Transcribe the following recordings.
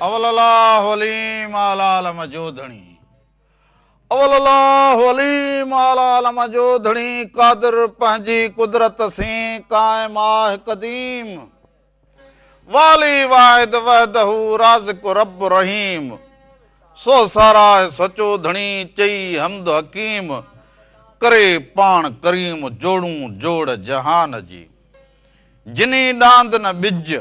अवलल्लाहु अलीम अलाल मजूदणी अवलल्लाहु अलीम अलाल मजूदणी कादिर पंहिंजी कुदरत से कायम आहे कदीम वाली वाहिद वहदहू राज़िक़ु रब रहीम सो सारा सचो धणी चई हमद हकीम करे पाण करीम जोड़ू जोड़ जहान जी जिनी डांद न बिज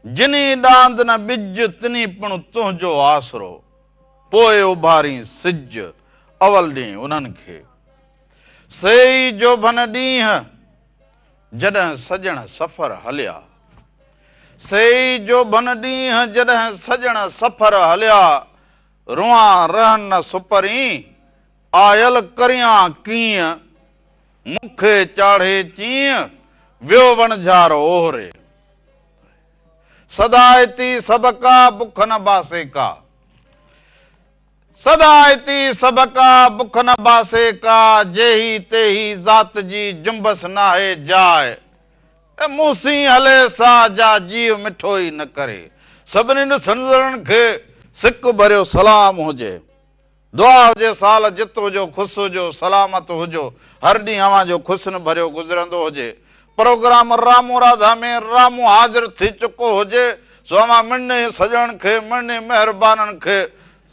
जिनी डांद न बिज तिनी पण तुंहिंजो आसरो पोइ उभारी सिज अवल ॾींहुं उन्हनि खे सही जो भन ॾींहं जॾहिं सजण सफ़र हलिया सही जो भन ॾींहं जॾहिं सजण सफ़र हलिया रुआं रहन न सुपरी आयल करियां कीअं मुखे चाढ़े चीअं वियो वणझार ओहरे सदायती सबका बुख न बासे का सदायती सबका बुख न बासे का जेही तेही ज़ात जी जुंबस नाहे जाए मूसी हले सा जा जीव मिठो ई न करे सभिनी संदरन खे सिक भरियो सलाम हुजे दुआ हुजे साल जित हुजो खुश हुजो सलामत हुजो हर ॾींहुं अवां जो खुशन भरियो गुज़रंदो हुजे प्रोग्राम रामू राधा में रामू हाज़िर थी चुको हुजे सो अवां मिड़ने सजण खे मिड़ने महिरबाननि खे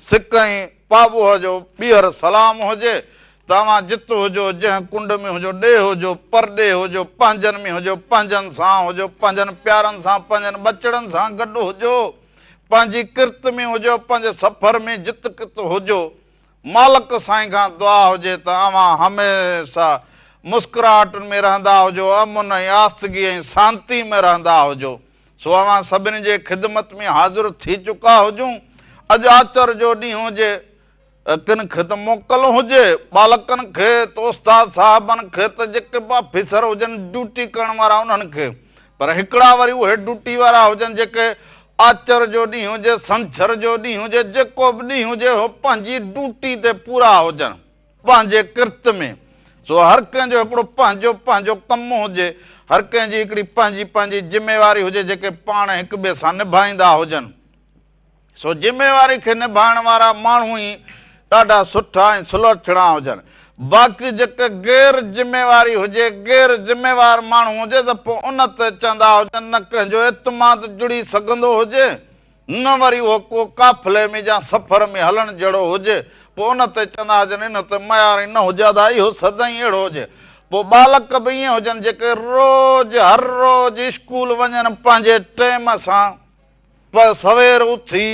सिक ऐं पाबूह जो ॿीहर सलाम हुजे तव्हां जित हुजो जंहिं कुंड में हुजो ॾे हुजो परॾे हुजो पंहिंजनि में हुजो पंहिंजनि सां हुजो पंहिंजनि प्यारनि सां पंहिंजनि बचड़नि सां गॾु हुजो पंहिंजी किर्त में हुजो पंहिंजे सफ़र में जित कित हुजो मालिक साईं खां दुआ हुजे त अवां हमेशा मुस्कुराहटुनि में रहंदा हुजो अमुन ऐं आसगी ऐं शांती में रहंदा हुजो सो अवां सभिनी जे ख़िदमत में हाज़िर थी चुका हुजूं अॼु आचर जो ॾींहुं हुजे किन खे त मोकल हुजे बालकनि खे त उस्ताद साहिबनि खे त जेके ऑफिसर हुजनि ड्यूटी करण वारा उन्हनि खे पर हिकिड़ा वरी उहे ड्यूटी वारा हुजनि जेके आचर जो ॾींहुं हुजे छंछर जो ॾींहुं हुजे जेको बि ॾींहुं हुजे हो पंहिंजी ड्यूटी ते पूरा हुजनि पंहिंजे किर्त में सो हर कंहिंजो हिकिड़ो पंहिंजो पंहिंजो कमु हुजे हर कंहिंजी हिकिड़ी पंहिंजी पंहिंजी ज़िमेवारी हुजे जेके पाण हिक ॿिए सां निभाईंदा हुजनि सो ज़िमेवारी खे निभाइण वारा माण्हू ई ॾाढा सुठा ऐं सुलक्षणा हुजनि बाक़ी जेके गैर ज़िमेवारी हुजे गैर ज़िमेवार माण्हू हुजे त पोइ उन ते चवंदा हुजनि न कंहिंजो एतमाद जुड़ी सघंदो हुजे न वरी उहो को काफ़िले में या सफ़र में हलण जहिड़ो हुजे पोइ उन ते चवंदा हुजनि इन ते मयारी न हुजादा इहो सदाईं अहिड़ो हुजे पोइ बालक बि ईअं हुजनि जेके रोज़ हर रोज़ स्कूल वञनि पंहिंजे टाइम सां पर सवेर उथी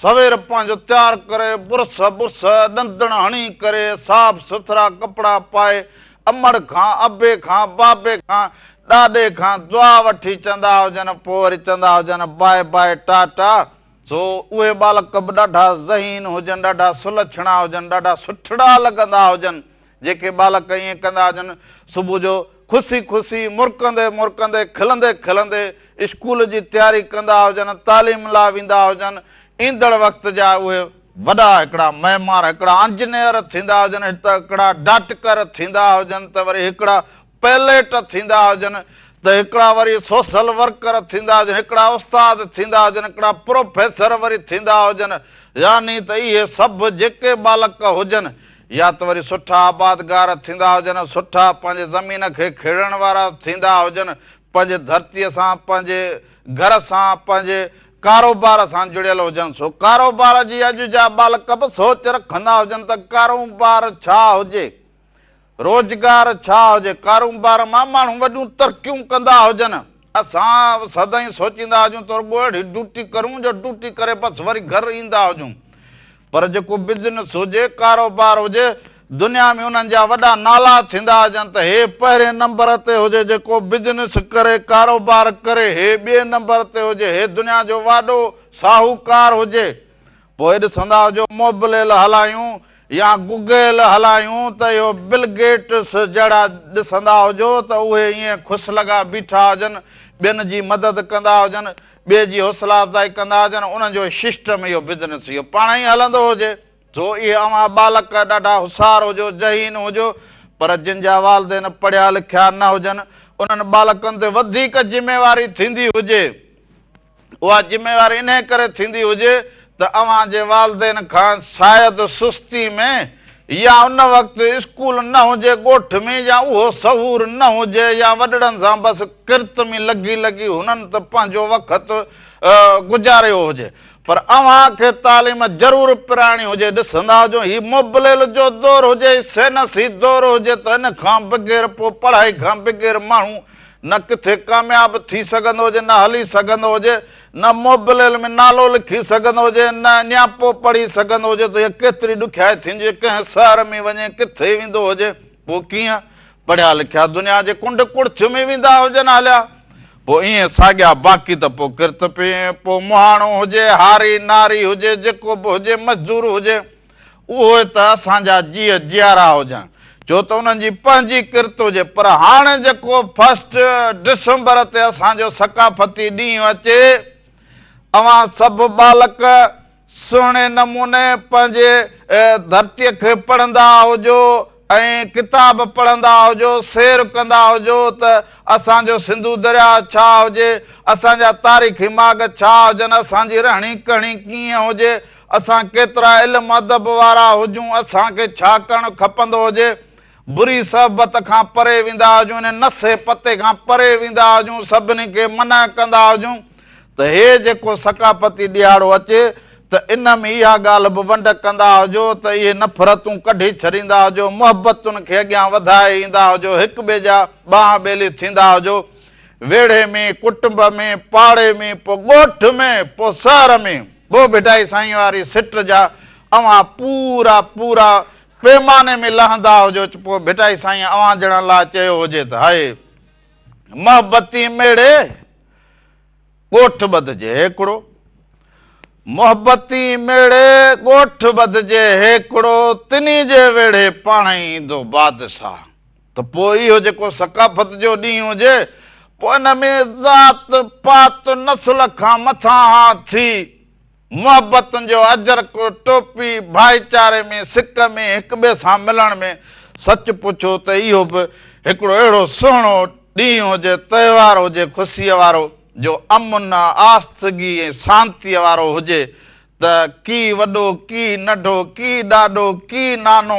सवेर पंहिंजो तयारु करे बुरस बुरस ॾंदण हणी करे साफ़ सुथरा कपिड़ा पाए अमड़ खां अबे खां बाबे खां ॾाॾे खां दुआ वठी चवंदा हुजनि पोइ वरी चवंदा हुजनि बाय बाय टाटा सो उहे बालक बि ॾाढा ज़हीन हुजनि ॾाढा सुलक्षणा हुजनि ॾाढा सुठड़ा लॻंदा हुजनि जेके बालक ईअं कंदा हुजनि सुबुह जो ख़ुशी ख़ुशी मुरकंदे मुरकंदे खिलंदे खिलंदे स्कूल जी तयारी कंदा हुजनि तालीम लाइ वेंदा हुजनि ईंदड़ वक़्त जा उहे वॾा हिकिड़ा महिमान हिकिड़ा इंजीनियर थींदा हुजनि त हिकिड़ा डाटकर थींदा हुजनि त वरी हिकिड़ा पायलट थींदा हुजनि त हिकिड़ा वरी सोशल वर्कर थींदा हुजनि हिकिड़ा उस्ताद थींदा हुजनि हिकिड़ा प्रोफेसर वरी थींदा हुजनि यानी त इहे सभु जेके बालक हुजनि या त वरी सुठा आबादगार थींदा हुजनि सुठा पंहिंजे ज़मीन खे खेड़ण वारा थींदा हुजनि पंहिंजे धरतीअ सां पंहिंजे घर सां पंहिंजे कारोबार सां जुड़ियल हुजनि सो कारोबार जी अॼु जा बालक बि सोच रखंदा हुजनि त कारोबार छा हुजे रोज़गार छा हुजे कारोबार मां माण्हू वॾियूं तरक़ियूं कंदा हुजनि असां सदाईं सोचींदा हुजूं त रुॻो अहिड़ी ड्यूटी करूं जो ड्यूटी करे बसि वरी घर ईंदा हुजूं पर जेको बिज़नेस हुजे कारोबार हुजे दुनिया में उन्हनि जा वॾा नाला थींदा हुजनि त हे पहिरें नंबर ते हुजे जेको बिज़नेस करे कारोबार करे हे ॿिए नंबर ते हुजे हे दुनिया जो वॾो साहूकार हुजे पोइ ॾिसंदा हुजो मोबिलियल हलायूं या गूगल हलायूं त इहो बिल गेट्स जहिड़ा ॾिसंदा हुजो त उहे ईअं ख़ुशि लॻा बीठा हुजनि ॿियनि जी मदद कंदा हुजनि ॿिए जी हौसला अफ़ज़ाई कंदा हुजनि उन्हनि जो सिस्टम इहो बिज़नेस इहो पाण ई हलंदो हुजे सो इहे अवां बालक ॾाढा होशियारु हुजो ज़हीन हुजो पर जिन जा वालिदेन पढ़िया लिखिया न हुजनि उन्हनि बालकनि ते वधीक ज़िमेवारी थींदी हुजे उहा ज़िम्मेवारी इन करे थींदी हुजे त अव्हां जे वालदेन खां शायदि सुस्ती में या उन वक़्तु स्कूल न हुजे ॻोठ में या उहो सहूर न हुजे या वॾड़नि सां बसि किर्त में लॻी हुननि त पंहिंजो वक़्तु गुज़ारियो हुजे पर अव्हां खे तालीम ज़रूरु पिराइणी हुजे। ॾिसंदा हुजो हीउ मोबाइल जो दौरु हुजे सेनसी दौरु हुजे त इन खां बग़ैर पोइ पढ़ाई खां बग़ैर माण्हू न किथे कामयाबु थी सघंदो हुजे न हली सघंदो हुजे न मोबाइल में नालो लिखी सघंदो हुजे न नियापो पढ़ी सघंदो हुजे त इहा केतिरी ॾुखियाई थींदी कंहिं शहर में वञे किथे वेंदो हुजे पोइ कीअं पढ़िया लिखिया दुनिया जे कुंड कुड़छ में वेंदा हुजनि हलिया पोइ ईअं साॻिया बाक़ी त पोइ किर्त पिए पोइ मुहाणो हुजे हारी नारी हुजे जेको बि हुजे मज़दूर हुजे उहे त असांजा जीअ जियारा हुजनि छो त उन्हनि जी पंहिंजी किर्त हुजे पर हाणे जेको 1 डिसंबर ते असांजो सकाफ़ती ॾींहुं अचे अव्हां सभु बालक सुहिणे नमूने पंहिंजे धरतीअ खे पढ़ंदा हुजो ऐं किताब पढ़ंदा हुजो सैर कंदा हुजो त असांजो सिंधु दरिया छा हुजे असांजा तारीख़ी माॻ छा हुजनि असांजी रहणी करणी कीअं हुजे असां केतिरा इल्मु अदब वारा हुजूं असांखे छा करणु खपंदो हुजे बुरी सहबत खां परे वेंदा हुजूं इन नसे पते खां परे वेंदा हुजूं सभिनी खे मना कंदा हुजूं त हे जेको सकाफ़ती ॾियारो अचे त इन में इहा ॻाल्हि बि वंड कंदा हुजो त इहे नफ़रतूं कढी छॾींदा हुजो मुहबतुनि खे अॻियां वधाए ईंदा हुजो हिक ॿिए जा ॿाह ॿेली थींदा हुजो वेड़े में कुटुंब में पाड़े में पोइ ॻोठ में पोइ शहर में पोइ भिटाई साईं वारी सिट जा अव्हां पूरा पैमाने में लहंदा हुजो पोइ भिटाई साईं अव्हां ॼणनि लाइ चयो हुजे त हाय मोहबती मेड़े ॻोठ ॿधिजे हिकिड़ो मोहबती मेड़े ॻोठ ॿधिजे हिकिड़ो तिनी जे वेड़े पाण ई ईंदो बादशाह त पोइ इहो जेको सकाफ़त जो ॾींहुं हुजे पोइ इन में ज़ात पात नस्ल खां मथां थी मोहबतुनि जो अजरक टोपी भाईचारे में सिक में हिक ॿिए सां मिलण में सच पुछो त इहो बि हिकिड़ो अहिड़ो सुहिणो ॾींहुं हुजे त्योहार हुजे ख़ुशीअ वारो जो अमन आस्तगी ऐं शांतीअ वारो हुजे त की वॾो की नंढो की ॾाॾो की नानो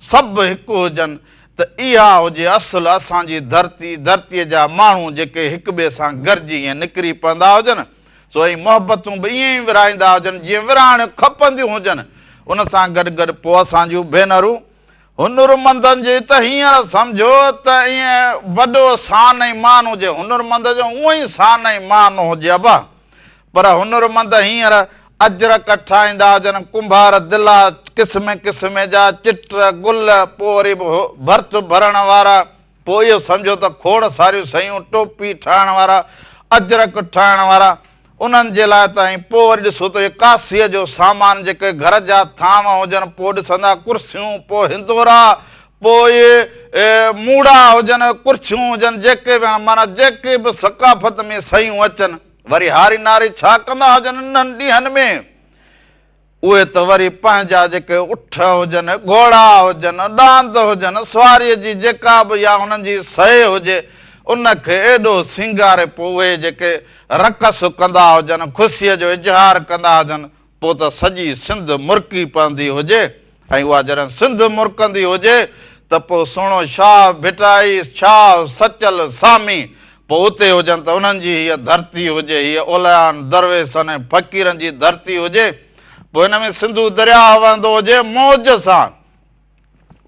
सभु हिकु हुजनि त इहा हुजे असुलु असांजी धरतीअ जा माण्हू जेके हिक ॿिए सां गॾिजी ऐं निकिरी पवंदा हुजनि सो ई मोहबतूं बि ईअं ई विराईंदा हुजनि जीअं विराइण खपंदियूं हुजनि उन सां गॾु पोइ असांजूं भेनरूं हुनुरमंदनि जी त हींअर सम्झो त ईअं वॾो शान ऐं मान हुजे हुनुरमंद जो उहो ई शान ऐं मान हुजे अबा पर हुनुरमंद हींअर अजरक ठाहींदा हुजनि कुंभार दिला क़िस्म क़िस्म जा चिट गुल पोइ वरी भर्त भरण वारा पोइ इहो सम्झो त खोड़ सारियूं शयूं टोपी ठाहिण वारा अजरक ठाहिण वारा उन्हनि जे लाइ त ऐं पोइ वरी ॾिसो त कासीअ जो सामान जेके घर जा थांव हुजनि पोइ ॾिसंदा कुर्सियूं पोइ हिंदोरा पोइ इहे मूड़ा हुजनि कुर्सियूं हुजनि जेके बि माना जेके बि सकाफ़त में शयूं अचनि वरी हारी नारी छा कंदा हुजनि इन्हनि ॾींहंनि में उहे त वरी पंहिंजा जेके उठ हुजनि घोड़ा हुजनि डांद हुजनि सुवारीअ जी जेका बि या हुननि जी शइ हुजे उनखे एॾो सिंगारे पोइ उहे जेके रक़स कंदा हुजनि ख़ुशीअ जो इज़हार कंदा हुजनि पोइ त सॼी सिंध मुरकी पवंदी हुजे ऐं उहा जॾहिं सिंध मुरकंदी हुजे त पोइ सुहिणो छा भिटाई छा सचल सामी पोइ उते हुजनि त उन्हनि जी हीअ धरती हुजे हीअ ओलयान दरवेशनि ऐं फ़क़ीरनि जी धरती हुजे पोइ हिन में सिंधु दरिया वहंदो हुजे मौज सां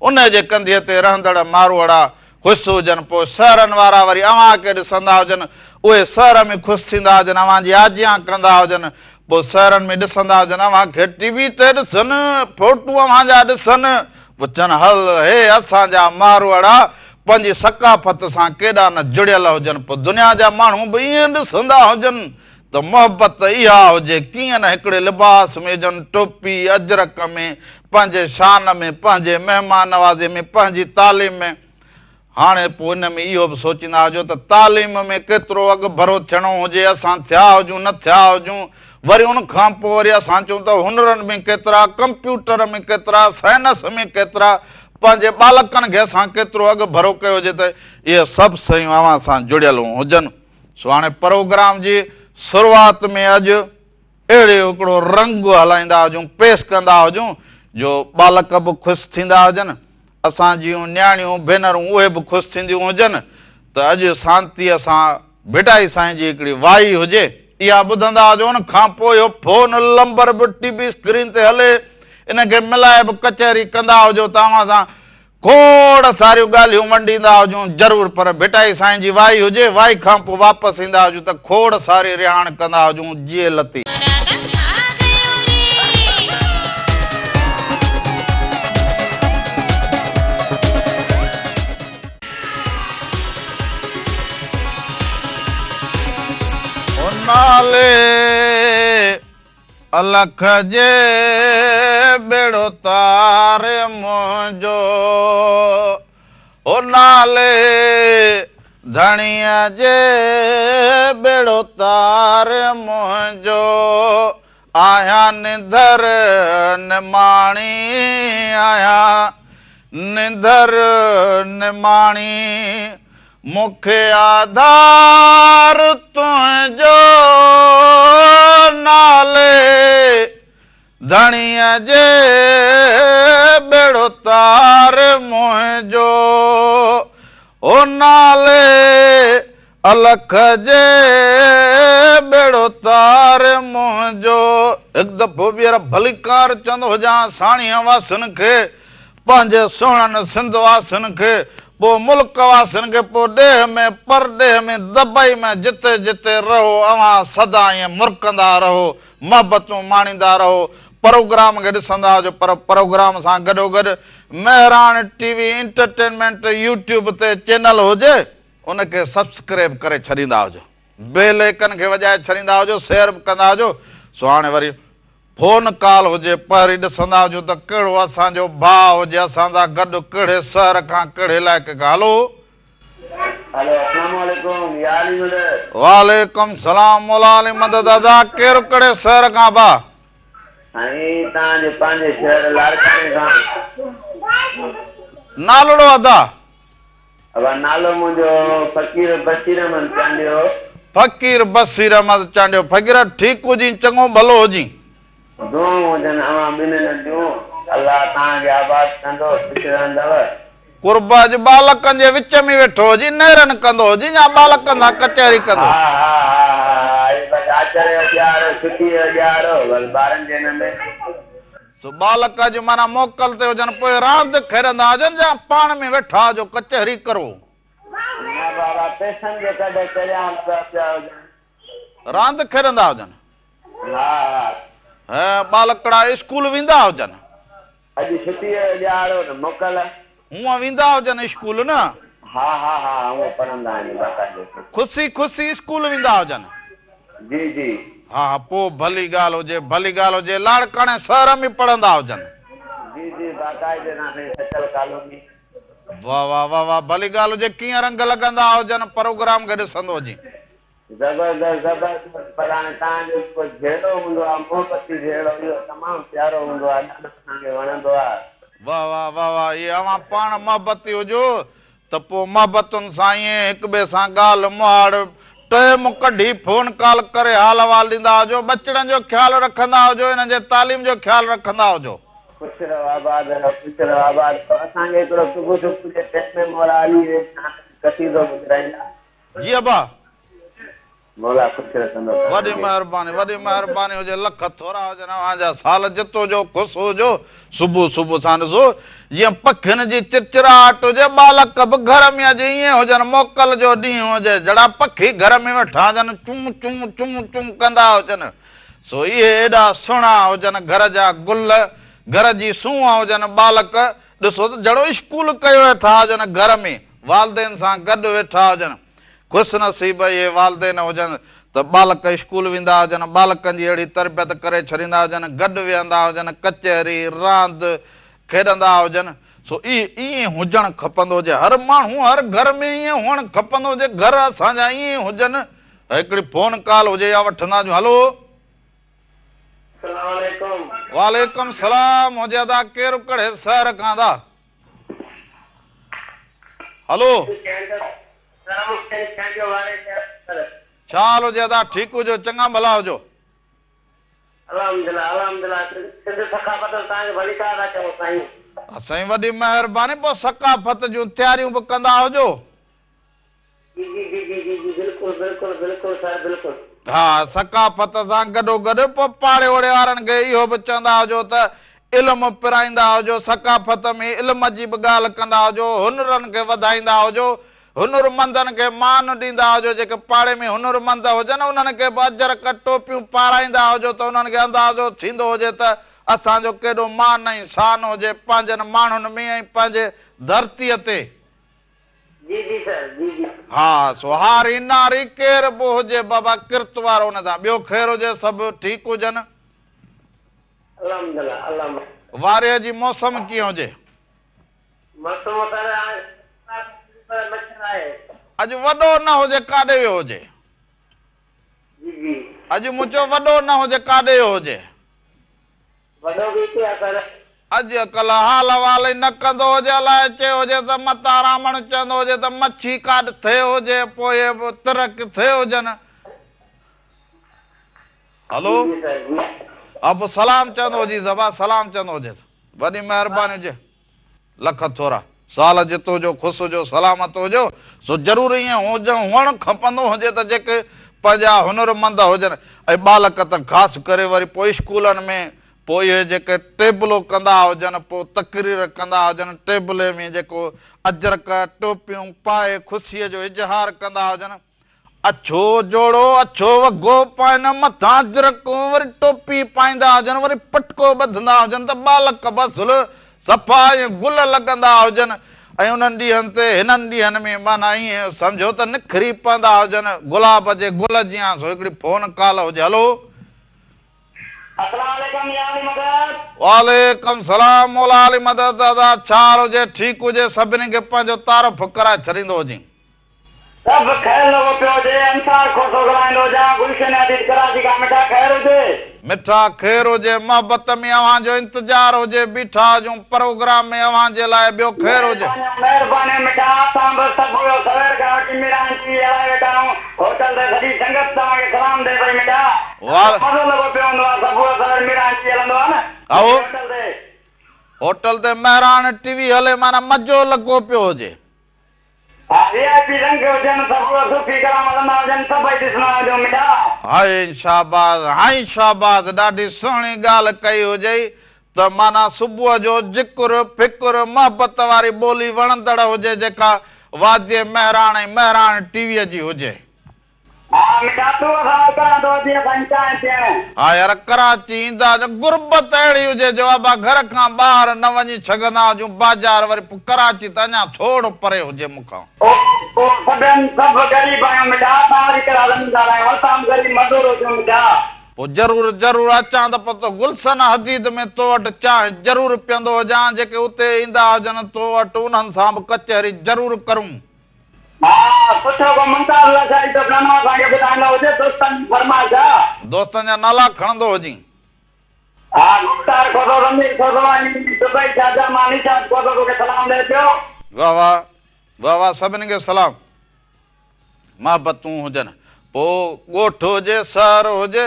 उन जे कंधीअ ते रहंदड़ मारवाड़ा ख़ुशि हुजनि पोइ शहरनि वारा वरी अव्हां खे ॾिसंदा हुजनि उहे शहर में ख़ुशि थींदा हुजनि अव्हां जी आजियां कंदा हुजनि पोइ शहरनि में ॾिसंदा हुजनि अव्हां खे टीवी ते ॾिसनि फोटू अव्हां जा ॾिसनि पुछनि हल हे असांजा मारवाड़ा पंहिंजी सकाफ़त सां केॾा न जुड़ियल हुजनि पोइ दुनिया जा माण्हू बि ईअं ॾिसंदा हुजनि त मोहबत इहा हुजे कीअं न हिकिड़े लिबास में हुजनि टोपी अजरक में पंहिंजे शान में पंहिंजे महिमान नवाज़े में पंहिंजी तालीम में हाणे पोइ हिन में इहो बि सोचींदा हुजो त तालीम में केतिरो अॻु भरो थियणो हुजे असां थिया हुजूं न थिया हुजूं वरी उन खां पोइ वरी असां चऊं त हुनरनि में केतिरा कंप्यूटर में केतिरा साइंस में केतिरा पंहिंजे बालकनि खे असां केतिरो अॻु भरो कयो हुजे त इहे सभु शयूं अव्हां सां जुड़ियल हुजनि सो हाणे प्रोग्राम जी शुरुआत में अॼु अहिड़े हिकिड़ो रंग हलाईंदा हुजूं, पेश कंदा हुजूं जो बालक बि ख़ुशि थींदा हुजनि, असां जूं न्याणियूं भेनरूं उहे बि ख़ुशि थींदियूं हुजनि। त अॼु शांतीअ सां भिटाई साईं जी हिकिड़ी वाई हुजे, इहा ॿुधंदा हुजो। उन खां पोइ इहो फोन नंबर बि टीवी स्क्रीन ते हले, इनखे मिलाए बि कचहरी कंदा हुजो, तव्हां सां खोड़ सारियूं ॻाल्हियूं वंडींदा हुजूं ज़रूरु। पर भिटाई साईं जी वाई हुजे, वाई खां पोइ वापसि ईंदा हुजूं त खोड़ सारी रिहाण कंदा हुजूं जेल ते। नाले अलख जे बेड़ो तारे मुंहिंजो, ओ नाले धणीअ जे बेड़ो तारे मुंहिंजो, आया निंदर निमाणी आया निंदर निमाणी, मूंखे आधार तुंहिंजो नाले धणीअ जे बेड़ो तार मुंहिंजो, ओ नाले अलख जे बेड़ो तार मुंहिंजो। हिकु दफ़ो ॿीहर भलीकार चवंदो हुजां साणीअ वासिन खे, पंहिंजे सुहिणनि सिंध वासिन खे, पोइ मुल्क वासिन खे, पोइ ॾेह में परॾेह में दॿाई में जिते जिते रहो, अवां सदा ईअं मुरकंदा रहो, मोहबतूं माणींदा रहो, प्रोग्राम खे ॾिसंदा हुजो। पर प्रोग्राम सां गॾोगॾु महिराण टीवी इंटरटेनमेंट यूट्यूब ते चैनल हुजे, उनखे सब्सक्राइब करे छॾींदा हुजो, बेल आइकन खे वॼाए छॾींदा हुजो, शेयर बि कंदा हुजो। सो हाणे वरी फोन कॉल हुजे, पहिरीं ॾिसंदा हुजो त कहिड़ो असांजो भाउ हुजे असांजा गॾु, कहिड़े शहर खां कहिड़े इलाइक़े खां। हलो अस्सलाम वालेकुम, या अली मदद। वालेकुम सलाम मौला अली मदद। दादा केरु कहिड़े शहर खां बा? हाणे तव्हांजे पंहिंजे शहर लाड़काने खां। नालड़ो अदा? अब नालो मुंहिंजो फ़कीर बशीर अहमद चांडियो। फ़कीर बशीर अहमद चांडियो। फ़कीर ठीकु हुजी, चङो भलो हुजी। दुआऊं हुजनि अवां ॿिन्हिनि जूं, अलाह तव्हांखे आबाद कंदो, ख़ुशि रहंदव। कुर्बा जे बालकनि जे विच में वेठो हुजी, नेरन कंदो हुजी या बालकनि सां कचहरी कंदो? हा हा हा, बसि आचार्य ॾियारो, छुटी ॾियारो, बसि ॿारनि जे हिन में। सो बालक जो माना मोकल ते हुजनि, पोइ रांदि खेॾंदा हुजनि या पाण में वेठा हुजो कचहरी करो? न बाबा, पैसनि जे कॾहिं करियां पिया हुजनि, रांदि खेॾंदा हुजनि। हा हा, बालकड़ा स्कूल वेंदा हुजनि? अॼु छुटी ॾियारो न मोकल। हूअं वेंदा हुजनि स्कूल न? हा हा हा, उहो पढ़ंदा आहिनि बाक़ाइदे। ख़ुशी ख़ुशी स्कूल वेंदा हुजनि? जी जी। हा, पोइ भली ॻाल्हि हुजे, भली ॻाल्हि हुजे। लाड़काणे शहर में पढ़ंदा हुजनि? जी जी, बाक़ाइदे नाले सचल कॉलोनी। वाह वाह वाह वाह, भली ॻाल्हि हुजे। कीअं रंग लॻंदा हुजनि प्रोग्राम खे ॾिसंदो हुजे? ज़बरदस्त ज़बरदस्त। पर हाणे तव्हांजो कुझु जहिड़ो हूंदो आहे, मोहबती जहिड़ो, इहो तमामु प्यारो हूंदो आहे, ॾाढो असांखे वणंदो आहे। वाह वाह वाह वाह, इहे अवां पाण मोहबती हुजो त पोइ मोहबतुनि सां ईअं हिक ॿिए सां ॻाल्हि मुहाड़ टाइम कढी फोन कॉल करे हाल अहिवाल ॾींदा हुजो, बचड़नि जो ख़्यालु रखंदा हुजो, हिननि जे तालीम जो ख़्यालु रखंदा हुजो। ख़ुशि रहो, आबाद रहो, ख़ुशि रहो, आबाद रहो। असांखे हिकिड़ो सुबुह सुबुह जे टाइम में मौला अली कसीदो ॿुधाईंदा। जी अबा, मौला ख़ुशि रखंदो। वॾी महिरबानी हुजे, लख थोरा हुजनि, अव्हांजा साल जितो जो ख़ुशि हुजो। सुबुह सुबुह सां ॾिसो जीअं पखियुनि जी चिड़चिड़ाहट हुजे, बालक बि घर में अॼु ईअं हुजनि, मोकल जो ॾींहुं हुजे, जहिड़ा पखी घर में वेठा हुजनि, चूं चूं चूं चूं कंदा हुजनि। सो इहे एॾा सुहिणा हुजनि, घर जा गुल, घर जी सूंहं हुजनि, बालक ॾिसो त जहिड़ो स्कूल कयो वेठा हुजनि, घर में वालदेन सां गॾु वेठा हुजनि। ख़ुशि नसीब इहे वालदेन हुजनि त बालक स्कूल वेंदा हुजनि, बालकनि जी अहिड़ी तरबियत करे छॾींदा हुजनि, गॾु वेहंदा हुजनि, कचहरी रांदि खेॾंदा हुजनि। सो ईअं हुजणु खपंदो हुजे, हर माण्हू हर घर में ईअं हुअणु खपंदो हुजे, घर असांजा ईअं हुजनि। हिकिड़ी फोन कॉल हुजे या वठंदा हुजूं। हलो वालेकुम सलाम हुजे अदा, केरु कहिड़े शहर खां दा? हलो छा हाल हुजे अदा? ठीकु हुजो, चङा भला हुजो। अल्हम्दुलिल्लाह अल्हम्दुलिल्लाह सिंध सकाफ़त तव्हांखे भली कार था चओ साईं। साईं वॾी महिरबानी। पोइ सकाफ़त जूं तयारियूं बि कंदा हुजो। जी जी जी जी जी जी बिल्कुलु बिल्कुलु बिल्कुलु सर बिल्कुलु। हा, सकाफ़त सां गॾोगॾु पोइ पाड़े ओड़े वारनि खे इहो बि चवंदा हुजो त इल्मु पिराईंदा हुजो, सकाफ़त में इल्म जी बि ॻाल्हि कंदा हुजो, हुनरनि खे वधाईंदा हुजो, हुनरमंदनि खे मान ॾींदा हुजो। जेके पाड़े में हुनरमंद हुजनि उन्हनि खे बि अजर क टोपियूं पाराईंदा हुजो त उन्हनि खे अंदाज़ो थींदो हुजे त असांजो केॾो मान ऐं शान हुजे पंहिंजनि माण्हुनि में ऐं पंहिंजे धरतीअ ते। जी जी सर जी जी। हा, सुहारी नारी केर बि हुजे बाबा किरत वारो हुन सां। ॿियो ख़ैर हुजे, सभु ठीकु हुजनि? अल्हम्दुलिल्लाह अल्हम्दुलिल्लाह। वारे जी मौसम कीअं हुजे? मौसम सर मच्छर आहे। अॼु वॾो न हुजे, काॾे वियो हुजे? जी जी। अॼु मुंहिंजो वॾो न हुजे, काॾे वियो हुजे? वॾो बि हिते आहे सर। अॼुकल्ह हाल वाल ई न कंदो हुजे, अलाए चयो हुजे त मता रामण चवंदो हुजे त मच्छी काॾ थिए हुजे, पोइ बि तिर किथे हुजनि। हलो, जी सर जी। अब सलाम चवंदो हुजे ज़बा, सलाम चवंदो हुजे। वॾी महिरबानी हुजे, लख थोरा साल जितो हुजो, ख़ुशि हुजो, सलामत हुजो। सो ज़रूरु ईअं हुअणु खपंदो हुजे त जेके पंहिंजा हुनरमंद हुजनि। ऐं बालक त ख़ासि करे वरी पोइ स्कूलनि में पोइ इहे जेके टेबलो कंदा हुजनि, पोइ तकरीर कंदा हुजनि, टेबले में जेको अजरक टोपियूं पाए ख़ुशीअ जो इज़हार कंदा हुजनि। अछो जोड़ो अछो वॻो पाइनि, मथां अजरक वरी टोपी पाईंदा हुजनि, वरी पटको ॿधंदा हुजनि त बालक बसुल सफ़ा ऐं गुल लॻंदा हुजनि। ऐं उन्हनि ॾींहंनि ते हिननि ॾींहंनि में माना ईअं सम्झो त निखरी पवंदा हुजनि गुलाब जे गुल जीअं। सो हिकिड़ी फोन कॉल हुजे। हलो, अस्सलाम वालेकुम या अली मदद। वालेकुम सलाम मौला अली मदद। दादा छा हाल हुजे? ठीकु हुजे? सभिनी खे पंहिंजो तारीफ़ कराए छॾींदो हुजे। सब ख़ैर लॻो पियो हुजे। अंसार खोसो ॻाल्हाईंदो हुजां। गुलशन अदीद कराची खां मिठा ख़ैर हुजे। मिठा ख़ैर हुजे। मोहबत में अव्हांजो इंतज़ार हुजे। बीठा हुजूं प्रोग्राम में अव्हांजे लाइ। ॿियो ख़ैर हुजे? महिरबानी मिठा। असां बि सभु सवेर खां वठी मिरांची हलाए वेठा आहियूं। होटल ते सॼी संगत तव्हांखे सलाम ॾे पई मिठा। मज़ो लॻो पियो हूंदो आहे। सभु सवेर मिरांची हलंदो आहे न होटल ते। होटल ते महिराण टीवी हले माना मज़ो लॻो पियो हुजे। हा, वीआईपी रंग हुजनि, सभु सूफ़ी कलाम हलंदा हुजनि, सभई ॾिसणा हुजो मिठा। हाय शाबाज़, हाय शाबाज़। ॾाढी सुहिणी ॻाल्हि कई हुजे त माना सुबुह जो जिक्र फिक्र मोहबत वारी ॿोली वणंदड़ हुजे, जेका वाद्य महिराण ऐं महिराण टीवीअ जी हुजे। हा मिठा, तूं असां करा थो जीअं साईं चांहि थियण। हा यार, कराची ईंदा गुरबत अहिड़ी हुजे जो बाबा घर खां ॿाहिरि न वञी सघंदा हुजूं बाज़ार। वरी कराची त अञा थोरो परे हुजे मूंखां। सभु ग़रीब आहियूं मिठा। तव्हां वरी कहिड़ा ज़मीनदार आहियूं? असां बि ग़रीब मज़दूर हुजूं मिठा। पोइ ज़रूरु ज़रूरु अचां त पोइ गुलशन हदीद में तो वटि चांहि ज़रूरु पीअंदो हुजां। जेके उते ईंदा हुजनि तो वटि उन्हनि सां बि कचहरी ज़रूरु करूं। हा, सुठो को मुमताज़ लॻाई त नालो असांखे ॿुधाईंदो हुजे। दोस्तनि जी फरमाइश आहे। दोस्तनि जा नाला खणंदो हुजे। हा, मुख़्तार खोसो, रमीर खोसो, दुबई शाजा मानी शाह खोसो खे सलाम ॾे पियो। वाह वाह वाह वाह, सभिनी खे सलाम। मोहबतूं हुजनि। पोइ ॻोठ हुजे, शहर हुजे,